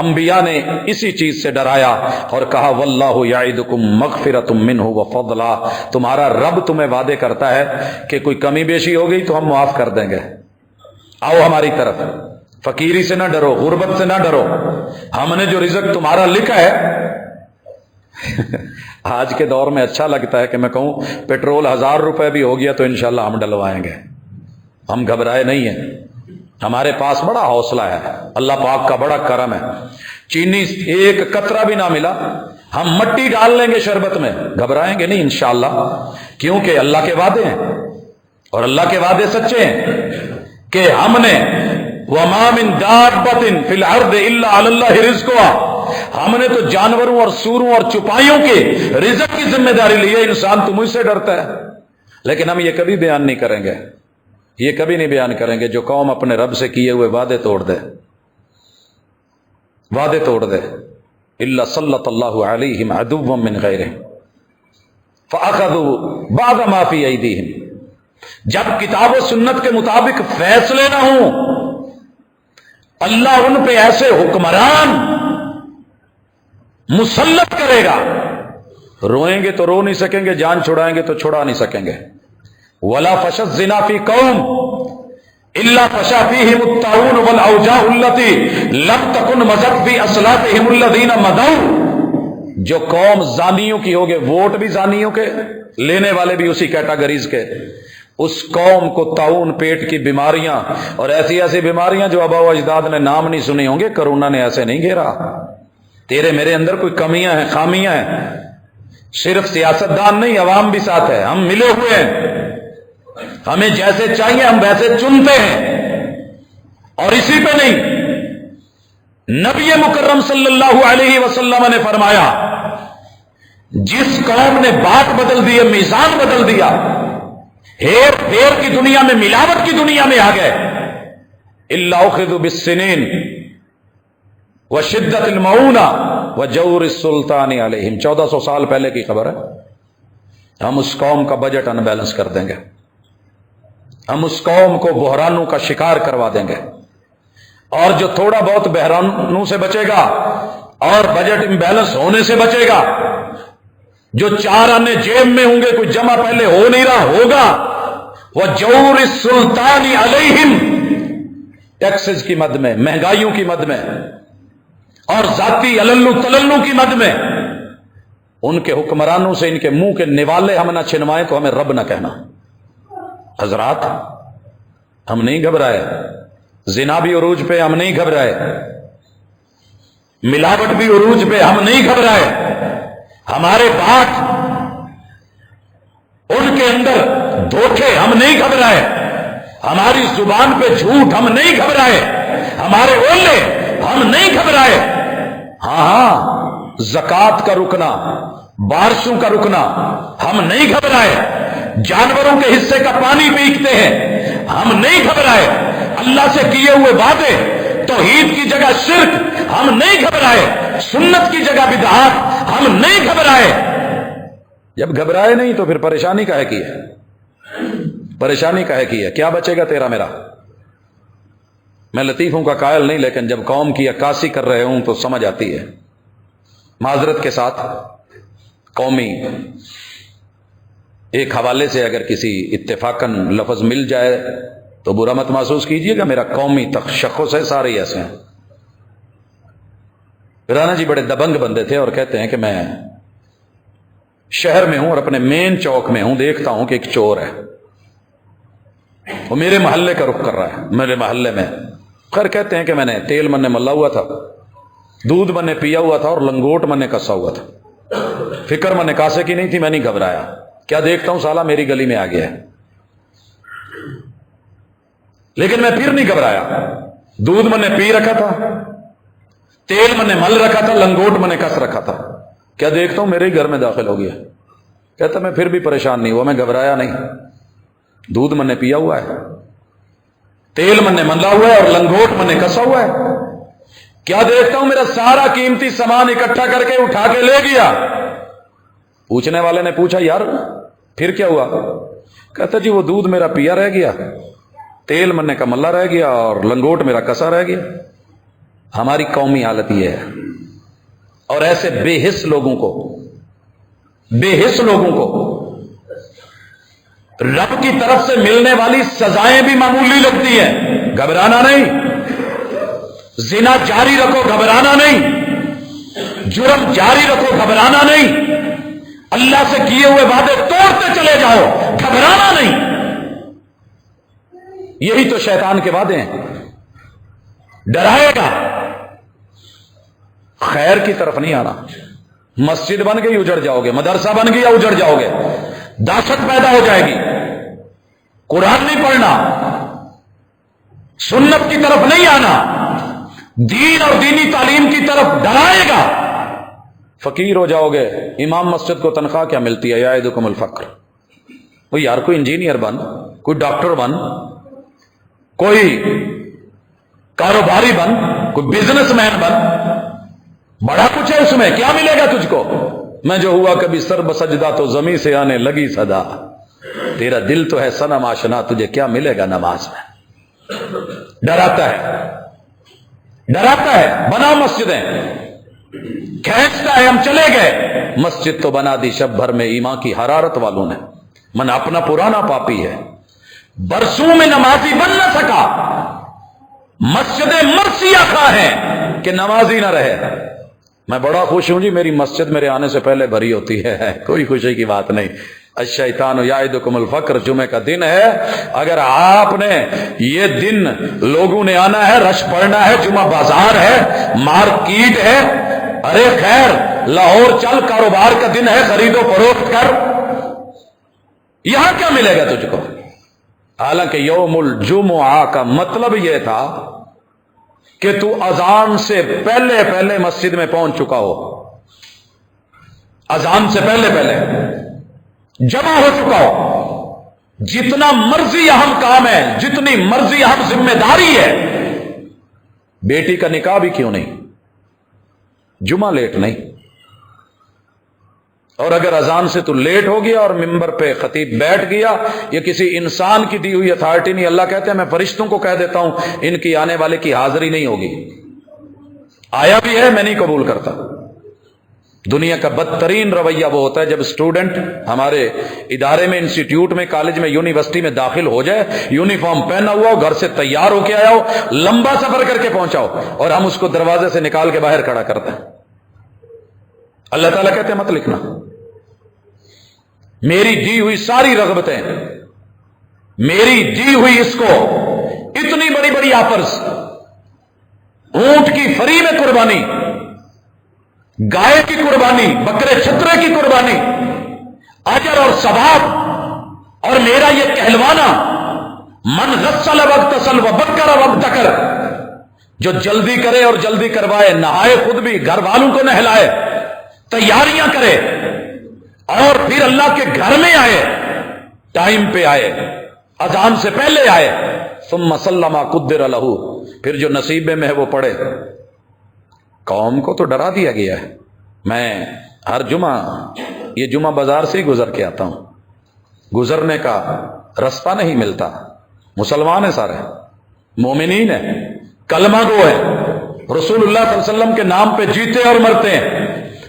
انبیاء نے اسی چیز سے ڈرایا اور کہا واللہ یعدکم مغفرۃ منہ وفضلا، تمہارا رب تمہیں وعدے کرتا ہے کہ کوئی کمی بیشی ہو گئی تو ہم معاف کر دیں گے، آؤ ہماری طرف۔ فقیری سے نہ ڈرو، غربت سے نہ ڈرو، ہم نے جو رزق تمہارا لکھا ہے۔ آج کے دور میں اچھا لگتا ہے کہ میں کہوں پیٹرول 1000 روپے بھی ہو گیا تو انشاءاللہ ہم ڈلوائیں گے، ہم گھبرائے نہیں ہیں، ہمارے پاس بڑا حوصلہ ہے، اللہ پاک کا بڑا کرم ہے۔ چینی ایک قطرہ بھی نہ ملا، ہم مٹی ڈال لیں گے شربت میں، گھبرائیں گے نہیں انشاءاللہ، کیونکہ اللہ کے وعدے ہیں اور اللہ کے وعدے سچے ہیں کہ ہم نے وَمَا مِن دَابَّةٍ فِي الْأَرْضِ إِلَّا عَلَى اللَّهِ رِزْقُهَا، ہم نے تو جانوروں اور سوروں اور چپائیوں کے رزق کی ذمہ داری لی ہے۔ انسان تو مجھ سے ڈرتا ہے، لیکن ہم یہ کبھی بیان نہیں کریں گے، یہ کبھی نہیں بیان کریں گے جو قوم اپنے رب سے کیے ہوئے وعدے توڑ دے، وعدے توڑ دے۔ إِلَّا صَلَّتَ اللَّهُ عَلَيْهِمْ عَدُوًّا مِّنْ غَيْرِهِمْ فَأَخَذُوا بَعْضَ مَا فِي أَيْدِيهِمْ، جب کتاب و سنت کے مطابق فیصلے نہ ہوں، اللہ ان پہ ایسے حکمران مسلط کرے گا، روئیں گے تو رو نہیں سکیں گے، جان چھڑائیں گے تو چھڑا نہیں سکیں گے۔ وَلَا فَشَتْ الزِّنَا فِي قَوْمٍ إِلَّا فَشَا فِيهِمُ الطَّاعُونُ وَالْأَوْجَاعُ الَّتِي لَمْ تَكُنْ مَضَتْ فِي أَسْلَافِهِمُ الَّذِينَ مَضَوْا، جو قوم زانیوں کی ہوگی، ووٹ بھی زانیوں کے، لینے والے بھی اسی کیٹاگریز کے، اس قوم کو طاعون، پیٹ کی بیماریاں اور ایسی ایسی بیماریاں جو آباء و اجداد نے نام نہیں سنی ہوں گے، کرونا نے ایسے نہیں گھیرا۔ تیرے میرے اندر کوئی کمیاں ہیں، خامیاں ہیں، صرف سیاستدان نہیں، عوام بھی ساتھ ہے، ہم ملے ہوئے ہیں، ہمیں جیسے چاہیے ہم ویسے چنتے ہیں، اور اسی پہ نہیں، نبی مکرم صلی اللہ علیہ وسلم نے فرمایا جس قوم نے بات بدل دی، میزان بدل دیا، ہیر پھیر کی دنیا میں، ملاوٹ کی دنیا میں آ گئے، الا اخذوا بالسنین وشدت المعونہ وجور السلطان علیہم۔ 1400 سال پہلے کی خبر ہے۔ ہم اس قوم کا بجٹ ان بیلنس کر دیں گے، ہم اس قوم کو بحرانوں کا شکار کروا دیں گے، اور جو تھوڑا بہت بحرانوں سے بچے گا اور بجٹ امبیلنس ہونے سے بچے گا، جو 4 آنے جیب میں ہوں گے، کوئی جمع پہلے ہو نہیں رہا ہوگا، وَجَوْرِ السُّلْطَانِ عَلَيْهِمْ، ٹیکسز کی مد میں، مہنگائیوں کی مد میں، اور ذاتی عللو تللو کی مد میں، ان کے حکمرانوں سے ان کے منہ کے نوالے ہم نہ چھنوائیں تو ہمیں رب نہ کہنا۔ حضرات ہم نہیں گھبرائے، زنا بھی عروج پہ ہم نہیں گھبرائے، ملاوٹ بھی عروج پہ ہم نہیں گھبرائے، ہمارے بات ان کے اندر دھوکے ہم نہیں گھبرائے، ہماری زبان پہ جھوٹ ہم نہیں گھبرائے، ہمارے اولے ہم نہیں گھبرائے۔ ہاں زکوٰۃ کا رکنا، بارشوں کا رکنا ہم نہیں گھبرائے، جانوروں کے حصے کا پانی پیکتے ہیں ہم نہیں گھبرائے، اللہ سے کیے ہوئے وعدے، توحید کی جگہ شرک ہم نہیں گھبرائے، سنت کی جگہ بدعات ہم نہیں گھبرائے۔ جب گھبرائے نہیں تو پھر پریشانی کاہے کی ہے؟ پریشانی کاہے کی ہے؟ کیا بچے گا تیرا میرا؟ میں لطیفوں کا قائل نہیں، لیکن جب قوم کی عکاسی کر رہے ہوں تو سمجھ آتی ہے۔ معذرت کے ساتھ قومی ایک حوالے سے اگر کسی اتفاقاً لفظ مل جائے تو برا مت محسوس کیجیے گا، میرا قومی تشخص ہے، سارے ایسے ہیں۔ رانا جی بڑے دبنگ بندے تھے اور کہتے ہیں کہ میں شہر میں ہوں اور اپنے مین چوک میں ہوں، دیکھتا ہوں کہ ایک چور ہے، وہ میرے محلے کا رخ کر رہا ہے، میرے محلے میں۔ خیر کہتے ہیں کہ میں نے تیل من نے ملا ہوا تھا، دودھ من نے پیا ہوا تھا اور لنگوٹ من نے کسا ہوا تھا، فکر من نے کاسے کی نہیں تھی، میں نہیں گھبرایا، کیا دیکھتا ہوں سالہ میری گلی میں آ گیا ہے، لیکن میں پھر نہیں گھبرایا۔ دودھ من نے پی رکھا تھا، تیل من نے مل رکھا تھا، لنگوٹ من نے کس رکھا تھا، کیا دیکھتا ہوں میرے ہی گھر میں داخل ہو گیا۔ کہتا میں پھر بھی پریشان نہیں ہوا، میں گھبرایا نہیں، دودھ من نے پیا ہوا ہے، تیل من نے ملا ہوا ہے اور لنگوٹ من نے کسا ہوا ہے، کیا دیکھتا ہوں میرا سارا قیمتی سامان اکٹھا کر کے اٹھا کے لے گیا۔ پوچھنے والے نے پوچھا یار پھر کیا ہوا؟ کہتا جی وہ دودھ میرا پیا رہ گیا، تیل من نے کا ملا رہ گیا اور لنگوٹ میرا کسا رہ گیا۔ ہماری قومی حالت یہ ہے، اور ایسے بے حس لوگوں کو رب کی طرف سے ملنے والی سزائیں بھی معمولی لگتی ہیں، گھبرانا نہیں، زنا جاری رکھو گھبرانا نہیں، جرم جاری رکھو گھبرانا نہیں، اللہ سے کیے ہوئے وعدے توڑتے چلے جاؤ گھبرانا نہیں۔ یہی تو شیطان کے وعدے ہیں، ڈرائے گا، خیر کی طرف نہیں آنا۔ مسجد بن گئی اجڑ جاؤ گے، مدرسہ بن گیا اجڑ جاؤ گے، دہشت پیدا ہو جائے گی، قرآن نہیں پڑھنا، سنت کی طرف نہیں آنا، دین اور دینی تعلیم کی طرف ڈرائے گا، فقیر ہو جاؤ گے۔ امام مسجد کو تنخواہ کیا ملتی ہے؟ یعدکم الفقر۔ وہ یار کوئی انجینئر بن، کوئی ڈاکٹر بن، کوئی کاروباری بن، کوئی بزنس مین بن، بڑا کچھ ہے اس میں، کیا ملے گا تجھ کو؟ میں جو ہوا کبھی سر بسجدہ تو زمین سے آنے لگی صدا، تیرا دل تو ہے صنم آشنا، تجھے کیا ملے گا نماز میں؟ ڈراتا ہے، بنا مسجدیں، کھینچتا ہے، ہم چلے گئے، مسجد تو بنا دی شب بھر میں ایمان کی حرارت والوں نے، من اپنا پرانا پاپی ہے، برسوں میں نمازی بن نہ سکا، مسجدیں مرثیہ خواہ ہیں کہ نمازی نہ رہے۔ میں بڑا خوش ہوں جی، میری مسجد میرے آنے سے پہلے بھری ہوتی ہے، کوئی خوشی کی بات نہیں۔ الشیطان یعدکم الفقر، جمعے کا دن ہے، اگر آپ نے یہ دن لوگوں نے آنا ہے، رش پڑنا ہے، جمعہ بازار ہے، مارکیٹ ہے، ارے خیر لاہور چل، کاروبار کا دن ہے، خرید و فروخت کر، یہاں کیا ملے گا تجھ کو؟ حالانکہ یوم الجمعہ کا مطلب یہ تھا کہ تو اذان سے پہلے پہلے مسجد میں پہنچ چکا ہو، اذان سے پہلے پہلے جمع ہو چکا ہو، جتنا مرضی اہم کام ہے، جتنی مرضی اہم ذمہ داری ہے، بیٹی کا نکاح بھی کیوں نہیں، جمعہ لیٹ نہیں، اور اگر اذان سے تو لیٹ ہو گیا اور ممبر پہ خطیب بیٹھ گیا، یہ کسی انسان کی دی ہوئی اتھارٹی نہیں، اللہ کہتے ہیں میں فرشتوں کو کہہ دیتا ہوں ان کی آنے والے کی حاضری نہیں ہوگی، آیا بھی ہے میں نہیں قبول کرتا۔ دنیا کا بدترین رویہ وہ ہوتا ہے جب اسٹوڈنٹ ہمارے ادارے میں، انسٹیٹیوٹ میں، کالج میں، یونیورسٹی میں داخل ہو جائے، یونیفارم پہنا ہوا ہو، گھر سے تیار ہو کے آیا ہو، لمبا سفر کر کے پہنچا ہو، اور ہم اس کو دروازے سے نکال کے باہر کھڑا کرتے ہیں۔ اللہ تعالیٰ کہتے ہیں مت لکھنا، میری دی ہوئی ساری رغبتیں، میری دی ہوئی اس کو اتنی بڑی بڑی آفرز، اونٹ کی فری میں قربانی، گائے کی قربانی، بکرے چھترے کی قربانی، اجر اور ثواب، اور میرا یہ کہلوانا من غسل واغتسل وبکر وابتکر، جو جلدی کرے اور جلدی کروائے، نہائے خود بھی، گھر والوں کو نہلائے، تیاریاں کرے، اور پھر اللہ کے گھر میں آئے، ٹائم پہ آئے، اذان سے پہلے آئے، ثم صلی ما قدر لہ، پھر جو نصیبے میں ہے وہ پڑھے۔ قوم کو تو ڈرا دیا گیا ہے۔ میں ہر جمعہ یہ جمعہ بازار سے ہی گزر کے آتا ہوں، گزرنے کا رستہ نہیں ملتا، مسلمان ہیں سارے، مومنین ہیں، کلمہ گو ہیں، رسول اللہ صلی اللہ علیہ وسلم کے نام پہ جیتے اور مرتے ہیں،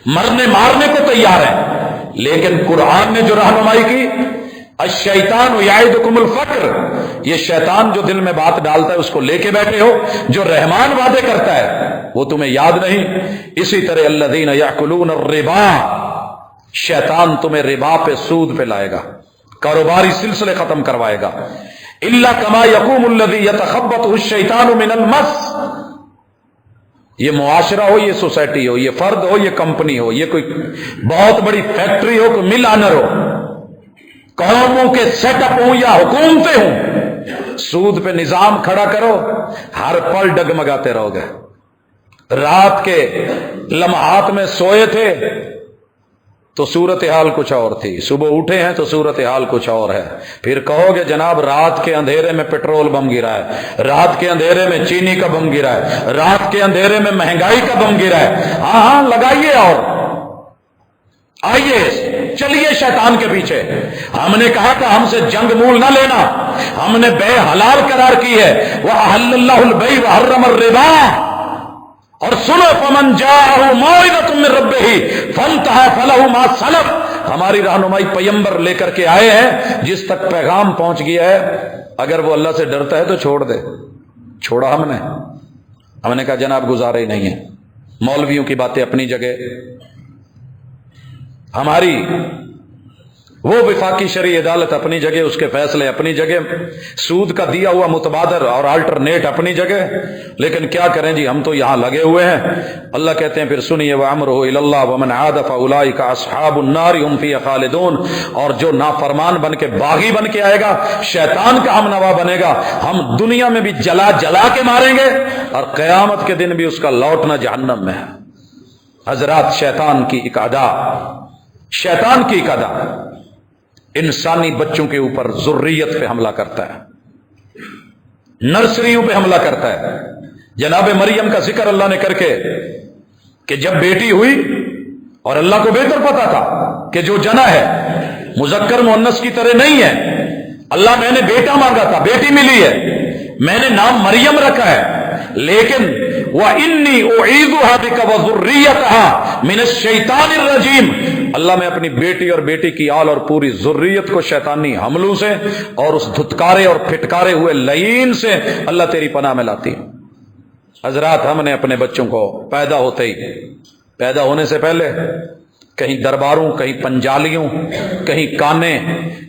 مرنے مارنے کو تیار ہیں، لیکن قرآن نے جو رہنمائی کی، الشیطان یعدکم الفقر، یہ شیطان جو دل میں بات ڈالتا ہے اس کو لے کے بیٹھے ہو، جو رحمان وعدے کرتا ہے وہ تمہیں یاد نہیں؟ اسی طرح الذین یاکلون الربا، شیطان تمہیں ربا پہ، سود پہ لائے گا، کاروباری سلسلے ختم کروائے گا. الا کما یقوم الذی یتخبطہ الشیطان من المس. یہ معاشرہ ہو، یہ سوسائٹی ہو، یہ فرد ہو، یہ کمپنی ہو، یہ کوئی بہت بڑی فیکٹری ہو، کوئی مل آنر ہو، قوموں کے سیٹ اپ ہوں یا حکومتیں ہوں، سود پہ نظام کھڑا کرو، ہر پل ڈگمگاتے رہو گے. رات کے لمحات میں سوئے تھے تو صورتحال کچھ اور تھی، صبح اٹھے ہیں تو صورتحال کچھ اور ہے. پھر کہو گے جناب رات کے اندھیرے میں پیٹرول بم گرا ہے، رات کے اندھیرے میں چینی کا بم گرا ہے، رات کے اندھیرے میں مہنگائی کا بم گرا ہے. ہاں لگائیے اور آئیے چلیے شیطان کے پیچھے. ہم نے کہا تھا ہم سے جنگ مول نہ لینا، ہم نے بے حلال قرار کی ہے. وَأَحَلَّ اللَّهُ الْبَيْعَ وَحَرَّمَ الرِّبَا. اور سنو فمن جاءہ موعظۃ من ربہ فانتہى فلہ ما سلف. ہماری رہنمائی پیمبر لے کر کے آئے ہیں، جس تک پیغام پہنچ گیا ہے اگر وہ اللہ سے ڈرتا ہے تو چھوڑ دے. چھوڑا ہم نے کہا جناب گزارا ہی نہیں ہے. مولویوں کی باتیں اپنی جگہ، ہماری وہ وفاقی شرعی عدالت اپنی جگہ، اس کے فیصلے اپنی جگہ، سود کا دیا ہوا متبادر اور آلٹرنیٹ اپنی جگہ. لیکن کیا کریں جی، ہم تو یہاں لگے ہوئے ہیں. اللہ کہتے ہیں پھر سنیے وَأَمْرُهُ إِلَى اللَّهِ وَمَنْ عَادَ فَأُولَٰئِكَ أَصْحَابُ النَّارِ هُمْ فِيهَا خَالِدُونَ. اور جو نافرمان بن کے باغی بن کے آئے گا، شیطان کا ہم نوا بنے گا، ہم دنیا میں بھی جلا جلا کے ماریں گے اور قیامت کے دن بھی اس کا لوٹنا جہنم میں ہے. حضرات شیطان کی ایک ادا، شیطان کی ایک ادا انسانی بچوں کے اوپر ذریت پہ حملہ کرتا ہے، نرسریوں پہ حملہ کرتا ہے. جناب مریم کا ذکر اللہ نے کر کے کہ جب بیٹی ہوئی اور اللہ کو بہتر پتا تھا کہ جو جنا ہے مذکر مؤنث کی طرح نہیں ہے. اللہ میں نے بیٹا مانگا تھا، بیٹی ملی ہے، میں نے نام مریم رکھا ہے، لیکن وَإِنِّي أُعِيذُهَا بِكَ وَذُرِّيَّتَهَا مِنَ الشَّيْطَانِ الرَّجِيمِ. اللہ میں اپنی بیٹی اور بیٹی کی آل اور پوری ذریت کو شیطانی حملوں سے اور اس دھتکارے اور پھٹکارے ہوئے لعین سے اللہ تیری پناہ میں لاتی ہوں. حضرات ہم نے اپنے بچوں کو پیدا ہونے سے پہلے کہیں درباروں، کہیں پنجالیوں، کہیں کانے،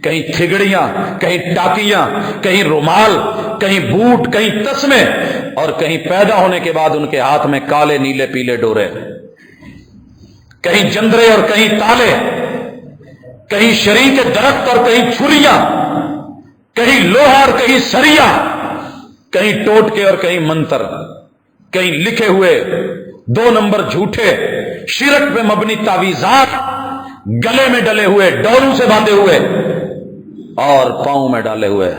کہیں تھگڑیاں، کہیں ٹاکیاں، کہیں رومال، کہیں بوٹ، کہیں تسمے، اور کہیں پیدا ہونے کے بعد ان کے ہاتھ میں کالے نیلے پیلے ڈورے، کہیں جندرے اور کہیں تالے، کہیں شری کے درخت اور کہیں چھریاں، کہیں لوہا اور کہیں سریا، کہیں ٹوٹکے اور کہیں منتر، کہیں لکھے ہوئے 2 نمبر جھوٹے شرک پہ مبنی تعویذات، گلے میں ڈلے ہوئے، ڈوروں سے باندھے ہوئے اور پاؤں میں ڈالے ہوئے،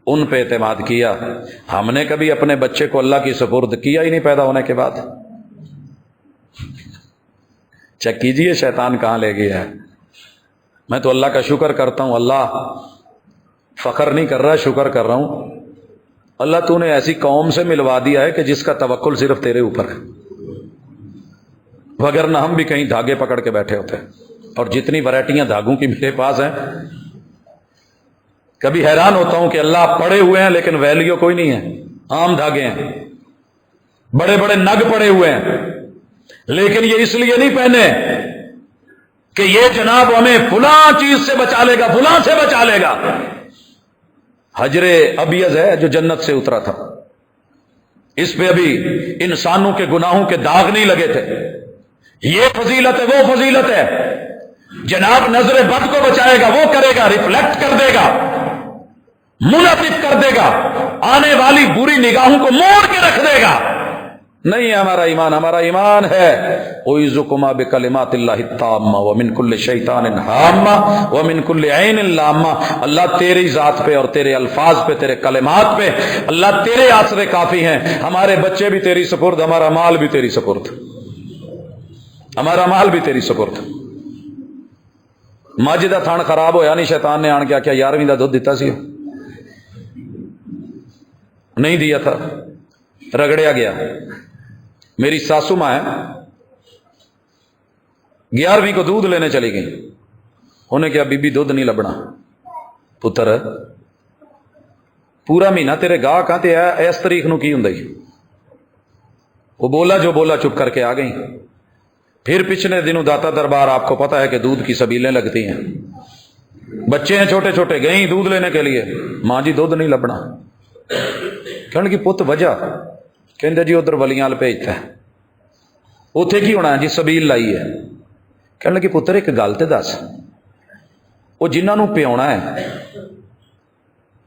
ان پہ اعتماد کیا. ہم نے کبھی اپنے بچے کو اللہ کی سپرد کیا ہی نہیں پیدا ہونے کے بعد. چیک کیجئے شیطان کہاں لے گیا ہے. میں تو اللہ کا شکر کرتا ہوں، اللہ فخر نہیں کر رہا، شکر کر رہا ہوں. اللہ تو نے ایسی قوم سے ملوا دیا ہے کہ جس کا توکل صرف تیرے اوپر ہے، وگرنہ ہم بھی کہیں دھاگے پکڑ کے بیٹھے ہوتے. اور جتنی ورائٹیاں دھاگوں کی میرے پاس ہیں، کبھی حیران ہوتا ہوں کہ اللہ پڑے ہوئے ہیں لیکن ویلیو کوئی نہیں ہے. عام دھاگے ہیں، بڑے بڑے نگ پڑے ہوئے ہیں، لیکن یہ اس لیے نہیں پہنے کہ یہ جناب ہمیں فلاں چیز سے بچا لے گا، فلاں سے بچا لے گا. حجر ابیض ہے جو جنت سے اترا تھا، اس پہ ابھی انسانوں کے گناہوں کے داغ نہیں لگے تھے. یہ فضیلت ہے، وہ فضیلت ہے. جناب نظر بد کو بچائے گا، وہ کرے گا، ریفلیکٹ کر دے گا، منعطف کر دے گا، آنے والی بری نگاہوں کو موڑ کے رکھ دے گا. نہیں ہے ہمارا ایمان. ہمارا ایمان ہے اعوذکما بکلمات اللہ التامہ ومن کل شیطان ہامہ ومن کل عین لامہ. اللہ تیری ذات پہ اور تیرے الفاظ پہ، تیرے کلمات پہ اللہ تیرے آسرے کافی ہیں. ہمارے بچے بھی تیری سپرد، ہمارا مال بھی تیری سپرد، ہمارا مال بھی تیری سپرد. ماجدہ تھان خراب ہویا نہیں، شیطان نے آن کے آخیا 11ویں دا دودھ دیتا سی، نہیں دیا تھا، رگڑیا گیا. میری ساسو ماں ہے، 11ویں کو دودھ لینے چلی گئی. انہیں کیا بی بی دودھ نہیں لبنا. پتر پورا مہینہ تیرے گاہ کہاں تے اس تاریخ نو کی ہوں. وہ بولا جو بولا چپ کر کے آ گئی. پھر پچھلے دنوں داتا دربار آپ کو پتا ہے کہ دودھ کی سبیلیں لگتی ہیں, بچے ہیں چھوٹے چھوٹے, گئیں دودھ لینے کے لیے, ماں جی دودھ نہیں لبنا. کہنے کی پت وجہ, کہندے جی ادھر ولیاں بھیجتا ہے, اتنے کی ہونا ہے جی سبیل لائی ہے. کہنے لگی پتر ایک گل تے دس, وہ جنہوں پیونا ہے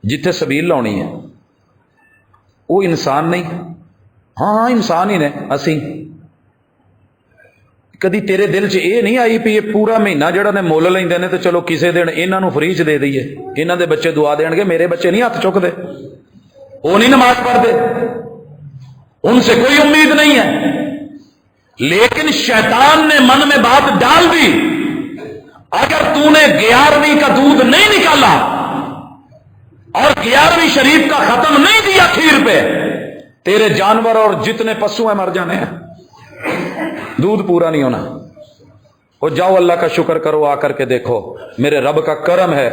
جتھے سبیل لاؤنی ہے وہ انسان نہیں؟ ہاں ہاں انسان ہی نے اسی. کدی تیرے دل چ یہ نہیں آئی بھی یہ پورا مہینہ جہاں نے مول لیندے نے تو چلو کسے دن انہوں فری چ دے دئیے, انہوں دے بچے دعا دین گے, میرے بچے نہیں ہاتھ چکتے, وہ نہیں نماز پڑھتے, ان سے کوئی امید نہیں ہے. لیکن شیطان نے من میں بات ڈال دی, اگر تو نے 11ویں کا دودھ نہیں نکالا اور 11ویں شریف کا ختم نہیں دیا کھیر پہ, تیرے جانور اور جتنے پشو ہیں مر جانے ہیں, دودھ پورا نہیں ہونا. وہ جاؤ اللہ کا شکر کرو, آ کر کے دیکھو میرے رب کا کرم ہے,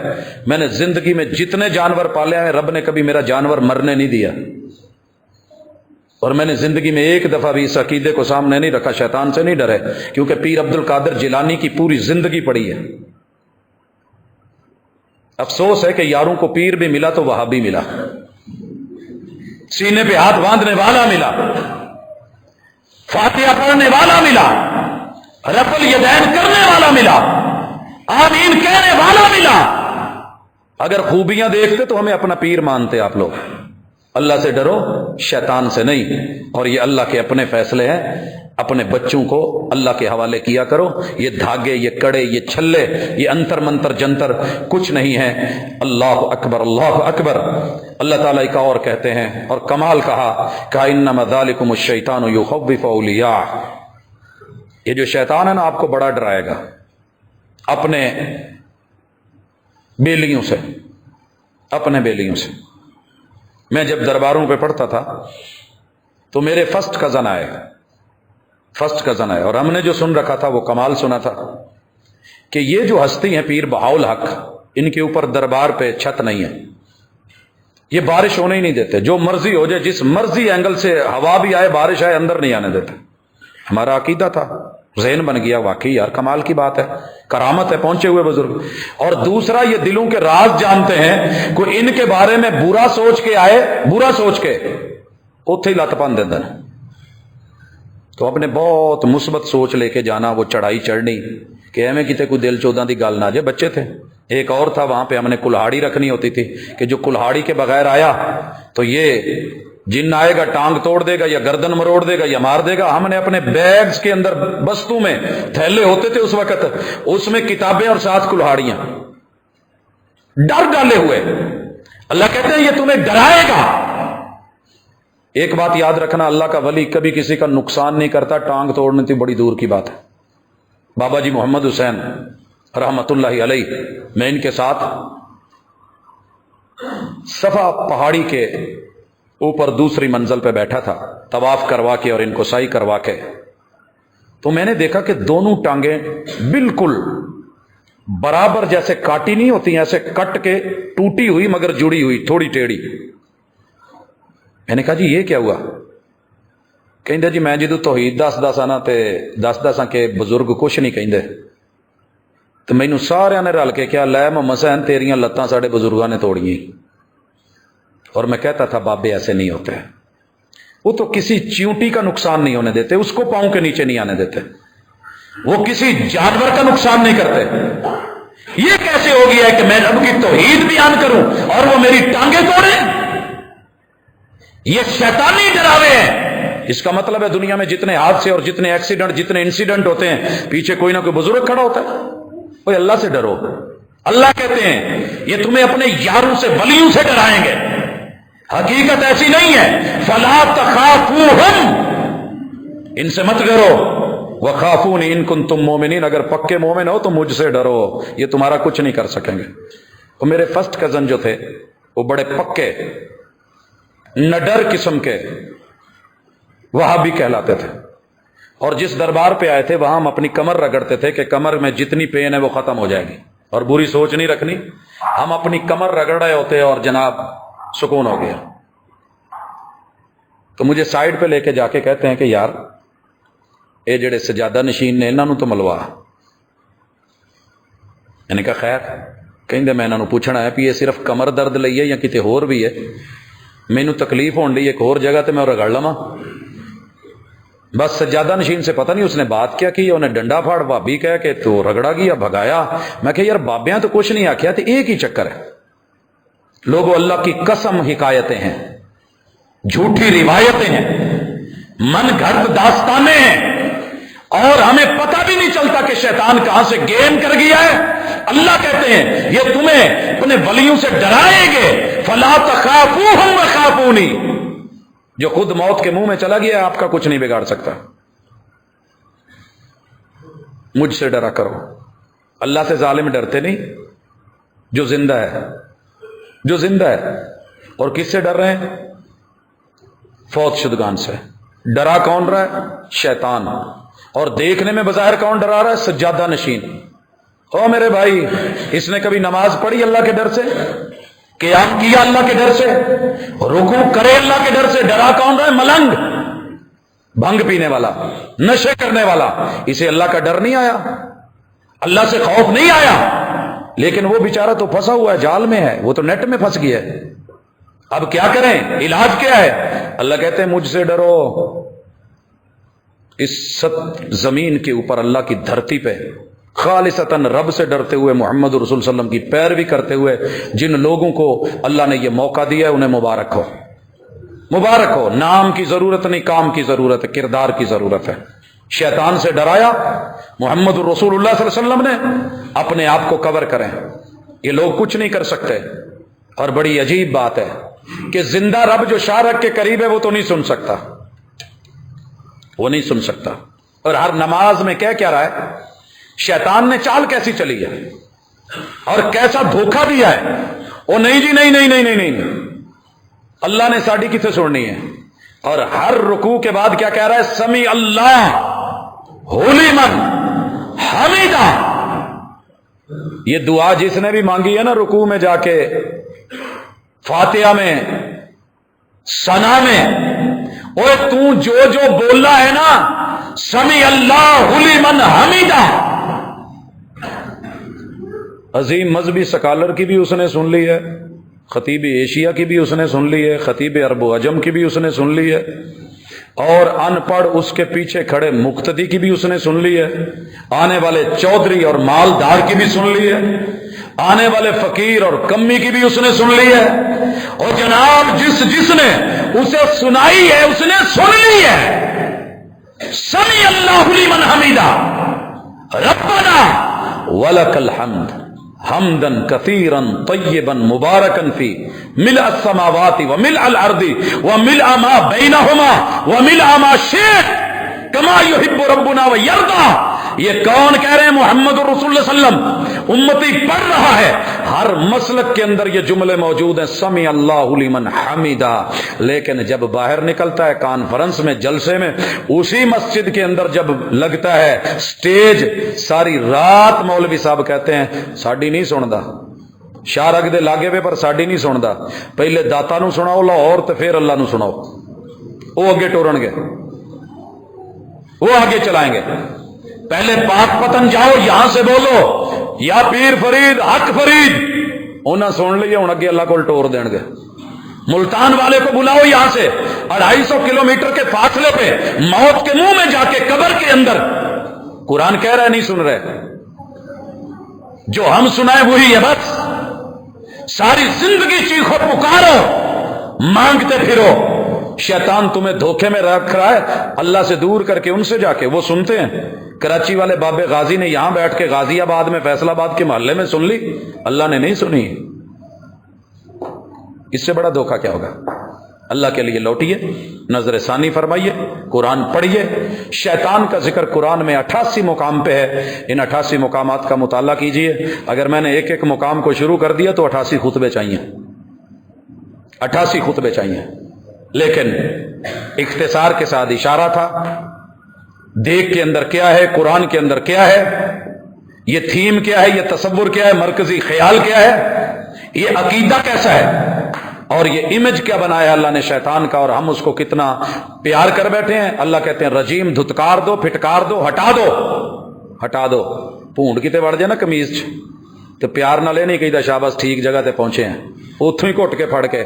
میں نے زندگی میں جتنے جانور پالے ہیں رب نے کبھی میرا جانور مرنے نہیں دیا, اور میں نے زندگی میں ایک دفعہ بھی اس عقیدے کو سامنے نہیں رکھا, شیطان سے نہیں ڈرے, کیونکہ پیر عبد القادر جیلانی کی پوری زندگی پڑی ہے. افسوس ہے کہ یاروں کو پیر بھی ملا تو وہابی ملا, سینے پہ ہاتھ باندھنے والا ملا, فاتحہ پڑھنے والا ملا, رفع الیدین کرنے والا ملا, آمین کہنے والا ملا. اگر خوبیاں دیکھتے تو ہمیں اپنا پیر مانتے آپ لوگ. اللہ سے ڈرو, شیطان سے نہیں. اور یہ اللہ کے اپنے فیصلے ہیں, اپنے بچوں کو اللہ کے حوالے کیا کرو. یہ دھاگے, یہ کڑے, یہ چھلے, یہ انتر منتر جنتر کچھ نہیں ہے. اللہ اکبر, اللہ اکبر. اللہ تعالیٰ کا اور کہتے ہیں اور کمال کہا کہ انما ذالکم الشیطان یخوف اولیاء. یہ جو شیطان ہے نا آپ کو بڑا ڈرائے گا اپنے بیلیوں سے, اپنے بیلیوں سے. میں جب درباروں پہ پڑھتا تھا تو میرے فرسٹ کزن آئے, اور ہم نے جو سن رکھا تھا وہ کمال سنا تھا کہ یہ جو ہستی ہیں پیر بہاؤل حق, ان کے اوپر دربار پہ چھت نہیں ہے, یہ بارش ہونے ہی نہیں دیتے, جو مرضی ہو جائے, جس مرضی اینگل سے ہوا بھی آئے بارش آئے اندر نہیں آنے دیتے. ہمارا عقیدہ تھا, ذہن بن گیا, واقعی یار کمال کی بات ہے, کرامت ہے پہنچے ہوئے بزرگ. اور دوسرا یہ دلوں کے راز جانتے ہیں, کوئی ان کے بارے میں برا سوچ کے آئے, برا سوچ کے اوتھے ہی لت پن دیندے نے. تو اپنے بہت مثبت سوچ لے کے جانا, وہ چڑھائی چڑھنی کہ ایویں کتے کوئی دل چودہ دی گل نہ جائے. بچے تھے, ایک اور تھا وہاں پہ ہم نے کلہاڑی رکھنی ہوتی تھی کہ جو کلہاڑی کے بغیر آیا تو یہ جن آئے گا ٹانگ توڑ دے گا یا گردن مروڑ دے گا یا مار دے گا. ہم نے اپنے بیگز کے اندر بستوں میں تھیلے ہوتے تھے اس وقت, اس میں کتابیں اور ساتھ کلہاڑیاں, ڈر ڈالے ہوئے. اللہ کہتے ہیں یہ تمہیں ڈرائے گا. ایک بات یاد رکھنا, اللہ کا ولی کبھی کسی کا نقصان نہیں کرتا, ٹانگ توڑنے تو بڑی دور کی بات ہے. بابا جی محمد حسین رحمت اللہ علیہ, میں ان کے ساتھ صفا پہاڑی کے اوپر دوسری منزل پہ بیٹھا تھا, طواف کروا کے اور ان کو سعی کروا کے, تو میں نے دیکھا کہ دونوں ٹانگیں بالکل برابر جیسے کاٹی نہیں ہوتی, ایسے کٹ کے ٹوٹی ہوئی مگر جڑی ہوئی, تھوڑی ٹیڑھی. میں نے کہا جی یہ کیا ہوا؟ کہندے جی میں جدو توحید دس نا تے دس کہ بزرگ کچھ نہیں کہندے, تو مینوں سارے نے رل کے کیا لے محمد حسین تیریاں لتاں ساڈے بزرگاں نے توڑیاں. اور میں کہتا تھا بابے ایسے نہیں ہوتے, وہ تو کسی چیونٹی کا نقصان نہیں ہونے دیتے, اس کو پاؤں کے نیچے نہیں آنے دیتے, وہ کسی جانور کا نقصان نہیں کرتے. یہ کیسے ہو گیا ہے کہ میں رب کی توحید بیان کروں اور وہ میری ٹانگیں توڑے؟ یہ شیطانی ڈراوے ہیں. اس کا مطلب ہے دنیا میں جتنے حادثے اور جتنے ایکسیڈنٹ, جتنے انسیڈنٹ ہوتے ہیں, پیچھے کوئی نہ کوئی بزرگ کھڑا ہوتا ہے. اوے اللہ سے ڈرو. اللہ کہتے ہیں یہ تمہیں اپنے یاروں سے, ولیوں سے ڈرائیں گے. حقیقت ایسی نہیں ہے. فلا تخافوہم, ان سے مت ڈرو. وخافونی ان کنتم مومنین, اگر پکے مومن ہو تو مجھ سے ڈرو, یہ تمہارا کچھ نہیں کر سکیں گے. تو میرے فرسٹ کزن جو تھے وہ بڑے پکے نڈر قسم کے وہابی کہلاتے تھے, اور جس دربار پہ آئے تھے وہاں ہم اپنی کمر رگڑتے تھے کہ کمر میں جتنی پین ہے وہ ختم ہو جائے گی, اور بری سوچ نہیں رکھنی. ہم اپنی کمر رگڑ رہے ہوتے اور جناب سکون ہو گیا. تو مجھے سائڈ پہ لے کے جا کے کہتے ہیں کہ یار اے جڑے سجادہ نشین نے انہاں نوں تو ملوا. میں نے کہا خیر. کہیں میں انہوں پوچھنا ہے کہ یہ صرف کمر درد لئی ہے یا کتے ہور بھی ہے؟ مینوں تکلیف ہون لی ایک اور جگہ تے میں رگڑ لواں. بس سجادہ نشین سے پتہ نہیں اس نے بات کیا کی، انہیں ڈنڈا پھاڑ بھابی کہہ کہ تو رگڑا گیا بھگایا. میں کہ یار بابیاں تو کچھ نہیں آکھیا، تے ایک ہی چکر ہے. لوگوں اللہ کی قسم حکایتیں ہیں، جھوٹی روایتیں ہیں، من گھڑت داستانیں ہیں، اور ہمیں پتہ بھی نہیں چلتا کہ شیطان کہاں سے گیم کر گیا ہے. اللہ کہتے ہیں یہ تمہیں اپنے ولیوں سے ڈرائیں گے، فلا تخافوہم وخافونی. جو خود موت کے منہ میں چلا گیا آپ کا کچھ نہیں بگاڑ سکتا. مجھ سے ڈرا کرو. اللہ سے ظالم ڈرتے نہیں جو زندہ ہے، جو زندہ ہے. اور کس سے ڈر رہے ہیں؟ فوت شدگان سے. ڈرا کون رہا ہے؟ شیطان. اور دیکھنے میں بظاہر کون ڈرا رہا ہے؟ سجادہ نشین. او میرے بھائی، اس نے کبھی نماز پڑھی اللہ کے ڈر سے؟ قیام کیا اللہ کے ڈر سے؟ رکوع کرے اللہ کے ڈر سے؟ ڈرا کون رہا ہے؟ ملنگ، بھنگ پینے والا، نشے کرنے والا. اسے اللہ کا ڈر نہیں آیا، اللہ سے خوف نہیں آیا. لیکن وہ بیچارہ تو پھنسا ہوا ہے، جال میں ہے، وہ تو نیٹ میں پھنس گیا ہے. اب کیا کریں؟ علاج کیا ہے؟ اللہ کہتے ہیں مجھ سے ڈرو. اس زمین کے اوپر اللہ کی دھرتی پہ خالصتاً رب سے ڈرتے ہوئے محمد رسول صلی اللہ علیہ وسلم کی پیروی کرتے ہوئے جن لوگوں کو اللہ نے یہ موقع دیا ہے انہیں مبارک ہو، مبارک ہو. نام کی ضرورت نہیں، کام کی ضرورت ہے، کردار کی ضرورت ہے. شیطان سے ڈرایا محمد رسول اللہ صلی اللہ علیہ وسلم نے. اپنے آپ کو کور کریں، یہ لوگ کچھ نہیں کر سکتے. اور بڑی عجیب بات ہے کہ زندہ رب جو شارک کے قریب ہے وہ تو نہیں سن سکتا، وہ نہیں سن سکتا. اور ہر نماز میں کیا رہا ہے؟ شیطان نے چال کیسی چلی ہے اور کیسا دھوکہ دیا ہے. او نہیں جی، نہیں نہیں نہیں نہیں نہیں، اللہ نے ساڑی کتنے سننی ہے. اور ہر رکوع کے بعد کیا کہہ رہا ہے؟ سمی اللہ لمن حمیدہ. یہ دعا جس نے بھی مانگی ہے نا رکوع میں جا کے، فاتحہ میں، ثنا میں، اوے تو جو بولا ہے نا سمی اللہ لمن حمیدہ. عظیم مذہبی سکالر کی بھی اس نے سن لی ہے، خطیب ایشیا کی بھی اس نے سن لی ہے، خطیب عرب و عجم کی بھی اس نے سن لی ہے، اور ان پڑھ اس کے پیچھے کھڑے مقتدی کی بھی اس نے سن لی ہے، آنے والے چودھری اور مالدار کی بھی سن لی ہے، آنے والے فقیر اور کمی کی بھی اس نے سن لی ہے. اور جناب جس نے اسے سنائی ہے اس نے سن لی ہے. سمی اللہ لمن حمیدہ ربنا ولک الحمد حمدا کثیرا طیبا مبارکا فی ملء السماوات وملء الارض وملء ما بینہما وملء ما شئت کما یحب ربنا ویرضی. یہ کون کہہ رہے ہیں؟ محمد رسول اللہ صلی اللہ علیہ وسلم. امتی پڑھ رہا ہے. ہر مسلک کے اندر یہ جملے موجود ہیں، سمی اللہ لمن حمیدہ. لیکن جب باہر نکلتا ہے کانفرنس میں، جلسے میں، اسی مسجد کے اندر جب لگتا ہے سٹیج، ساری رات مولوی صاحب کہتے ہیں ساڈی نہیں سندا، شاہ رگ دے لاگے پہ پر ساڈی نہیں سندا. پہلے داتا نو سناؤ لاہور تے پھر اللہ نو سناؤ. وہ اگے ٹورن گے، وہ آگے چلائیں گے. پہلے پاک پتن جاؤ، یہاں سے بولو یا پیر فرید حق فرید، انہیں سن لیے ہوں اگے اللہ کو ٹور دین گے. ملتان والے کو بلاؤ یہاں سے 250 کلومیٹر کے فاصلے پہ، موت کے منہ میں جا کے قبر کے اندر قرآن کہہ رہے نہیں سن رہے، جو ہم سنائے وہی ہے. بس ساری زندگی چیخو پکارو، مانگتے پھرو. شیطان تمہیں دھوکے میں رکھ رہا ہے، اللہ سے دور کر کے ان سے جا کے وہ سنتے ہیں. کراچی والے بابے غازی نے یہاں بیٹھ کے غازی آباد میں، فیصل آباد کے محلے میں سن لی، اللہ نے نہیں سنی. اس سے بڑا دھوکہ کیا ہوگا؟ اللہ کے لیے لوٹیے، نظر ثانی فرمائیے، قرآن پڑھیے. شیطان کا ذکر قرآن میں 88 مقام پہ ہے. ان 88 مقامات کا مطالعہ کیجئے. اگر میں نے ایک مقام کو شروع کر دیا تو 88 خطبے چاہیے، 88 خطبے چاہیے. لیکن اختصار کے ساتھ اشارہ تھا. دیکھ کے اندر کیا ہے، قرآن کے اندر کیا ہے، یہ تھیم کیا ہے، یہ تصور کیا ہے، مرکزی خیال کیا ہے، یہ عقیدہ کیسا ہے. اور یہ امیج کیا بنایا اللہ نے شیطان کا، اور ہم اس کو کتنا پیار کر بیٹھے ہیں۔ اللہ کہتے ہیں رجیم دھتکار دو، پھٹکار دو، ہٹا دو۔ پونڈ کتے وڑ جائے نا کمیز چ تو پیار نہ لینے کہ شاباش ٹھیک جگہ تے پہنچے ہیں، اتوں ہی گھٹ کے پھڑ کے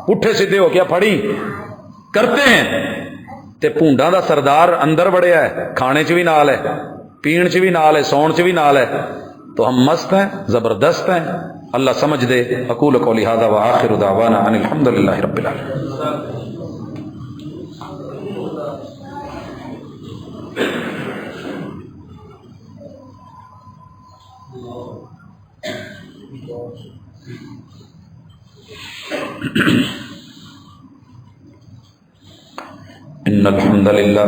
پٹھے سیدھے ہو کیا پھڑی کرتے ہیں۔ تے پونڈاں دا سردار اندر بڑھیا ہے، کھانے چ بھی نال ہے، پین چ بھی نال ہے، سون چ بھی نال ہے، تو ہم مست ہیں، زبردست ہیں۔ اللہ سمجھ دے۔ اقول قولی ھذا وآخر دعوانا ان الحمد للہ رب العالمین۔ ان الحمد للہ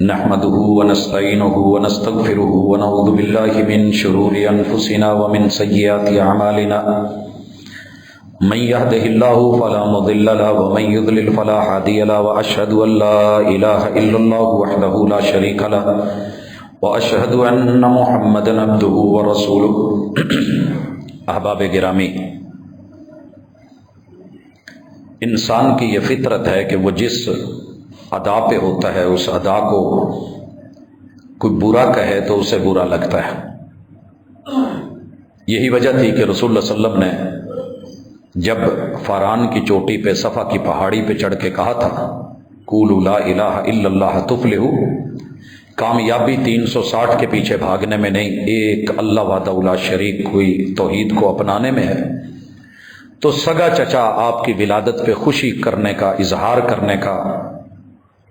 نحمده ونستعینه ونستغفره ونعوذ باللہ من شرور انفسنا ومن سیئات اعمالنا من يهده الله فلا مضل له ومن يضلل فلا هادي له واشهد ان لا اله الا الله وحده لا شريك له واشهد ان محمدا عبده ورسوله۔ احباب گرامی، انسان کی یہ فطرت ہے کہ وہ جس ادا پہ ہوتا ہے اس ادا کو کوئی برا کہے تو اسے برا لگتا ہے۔ یہی وجہ تھی کہ رسول اللہ صلی اللہ علیہ وسلم نے جب فاران کی چوٹی پہ صفا کی پہاڑی پہ چڑھ کے کہا تھا قولوا لا الہ الا اللہ تفلحوا، کامیابی 360 کے پیچھے بھاگنے میں نہیں، ایک اللہ وحدہ لا شریک ہوئی توحید کو اپنانے میں ہے، تو سگا چچا آپ کی ولادت پہ خوشی کرنے کا، اظہار کرنے کا،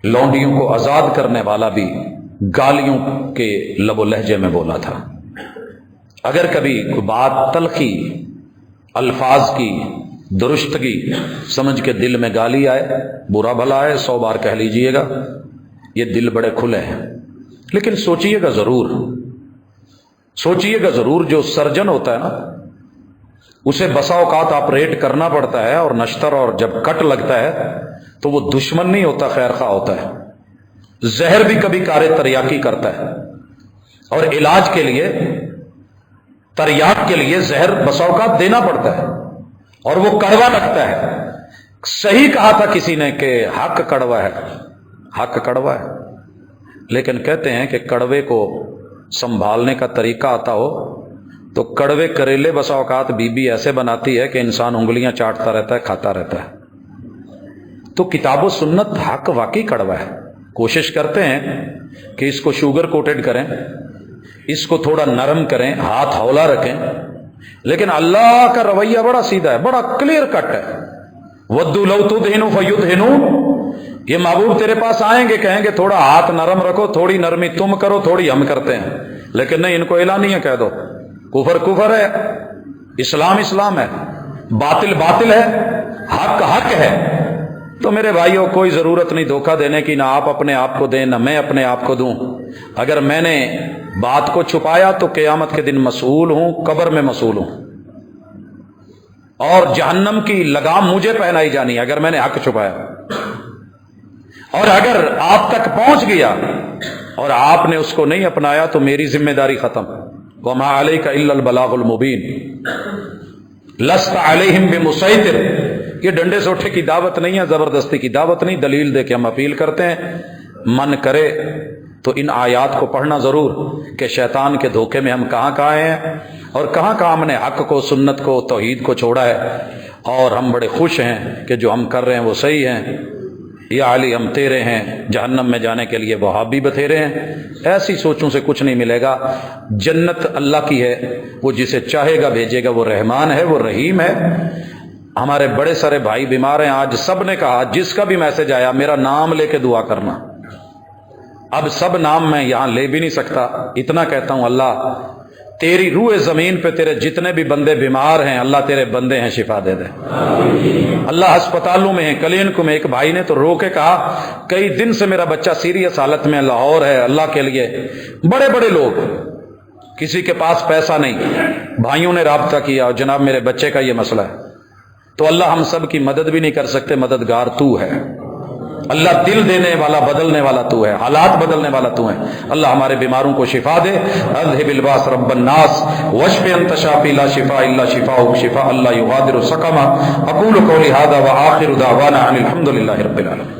لونڈیوں کو آزاد کرنے والا بھی گالیوں کے لب و لہجے میں بولا تھا۔ اگر کبھی کوئی بات تلخی الفاظ کی درستگی سمجھ کے دل میں گالی آئے، برا بھلا آئے، 100 بار کہہ لیجئے گا، یہ دل بڑے کھلے ہیں۔ لیکن سوچئے گا ضرور، جو سرجن ہوتا ہے نا اسے بسا اوقات آپریٹ کرنا پڑتا ہے، اور نشتر اور جب کٹ لگتا ہے تو وہ دشمن نہیں ہوتا، خیر خواہ ہوتا ہے۔ زہر بھی کبھی کار تریاکی کرتا ہے، اور علاج کے لیے تریاک کے لیے زہر بسا اوقات دینا پڑتا ہے، اور وہ کڑوا لگتا ہے۔ صحیح کہا تھا کسی نے کہ حق کڑوا ہے، لیکن کہتے ہیں کہ کڑوے کو سنبھالنے کا طریقہ آتا ہو تو کڑوے کریلے بسا اوقات بی بی ایسے بناتی ہے کہ انسان انگلیاں چاٹتا رہتا ہے، کھاتا رہتا ہے۔ تو کتاب و سنت حق واقعی کڑوا ہے۔ کوشش کرتے ہیں کہ اس کو شوگر کوٹڈ کریں، اس کو تھوڑا نرم کریں، ہاتھ ہولا رکھیں، لیکن اللہ کا رویہ بڑا سیدھا ہے، بڑا کلیئر کٹ ہے۔ وَدُّوا لَوْ تُدْهِنُوا فَيُدْهِنُونَ، یہ محبوب تیرے پاس آئیں گے، کہیں گے تھوڑا ہاتھ نرم رکھو، تھوڑی نرمی تم کرو، تھوڑی ہم کرتے ہیں، لیکن نہیں، ان کو اعلانیہ کہہ دو، کفر ہے، اسلام ہے، باطل ہے، حق ہے۔ تو میرے بھائیوں، کوئی ضرورت نہیں دھوکہ دینے کی، نہ آپ اپنے آپ کو دیں، نہ میں اپنے آپ کو دوں۔ اگر میں نے بات کو چھپایا تو قیامت کے دن مسئول ہوں، قبر میں مسئول ہوں، اور جہنم کی لگام مجھے پہنائی جانی ہے اگر میں نے حق چھپایا۔ اور اگر آپ تک پہنچ گیا اور آپ نے اس کو نہیں اپنایا تو میری ذمہ داری ختم۔ وَمَا عَلَيْكَ إِلَّا الْبَلَاغُ الْمُبِينُ لَسْتَ عَلَيْهِمْ بِمُسَيْطِرٍ، یہ ڈنڈے سے اٹھے کی دعوت نہیں ہے، زبردستی کی دعوت نہیں، دلیل دے کے ہم اپیل کرتے ہیں۔ من کرے تو ان آیات کو پڑھنا ضرور کہ شیطان کے دھوکے میں ہم کہاں ہیں، اور کہاں ہم نے حق کو، سنت کو، توحید کو چھوڑا ہے، اور ہم بڑے خوش ہیں کہ جو ہم کر رہے ہیں وہ صحیح ہیں۔ یا علی ہم تیرے ہیں، جہنم میں جانے کے لیے وہابی بتھیرے ہیں۔ ایسی سوچوں سے کچھ نہیں ملے گا۔ جنت اللہ کی ہے، وہ جسے چاہے گا بھیجے گا، وہ رحمان ہے، وہ رحیم ہے۔ ہمارے بڑے سارے بھائی بیمار ہیں، آج سب نے کہا، جس کا بھی میسج آیا میرا نام لے کے دعا کرنا۔ اب سب نام میں یہاں لے بھی نہیں سکتا، اتنا کہتا ہوں، اللہ تیری روح زمین پہ تیرے جتنے بھی بندے بیمار ہیں، اللہ تیرے بندے ہیں، شفا دے دے۔ اللہ ہسپتالوں میں ہیں، کلینکوں میں۔ ایک بھائی نے تو رو کے کہا کئی دن سے میرا بچہ سیریس حالت میں لاہور ہے، اللہ کے لیے۔ بڑے بڑے لوگ، کسی کے پاس پیسہ نہیں، بھائیوں نے رابطہ کیا، اور جناب میرے بچے کا یہ مسئلہ ہے، تو اللہ ہم سب کی مدد بھی نہیں کر سکتے، مددگار تو ہے۔ اللہ دل دینے والا بدلنے والا تو ہے، حالات بدلنے والا تو ہے۔ اللہ ہمارے بیماروں کو شفا دے۔ اذهب الباس رب الناس واشف انت شافی لا شفاء الا شفاؤک شفاء لا یغادر سقما۔ اقول قولی هذا واخر دعوانا ان الحمد للہ رب العالمین۔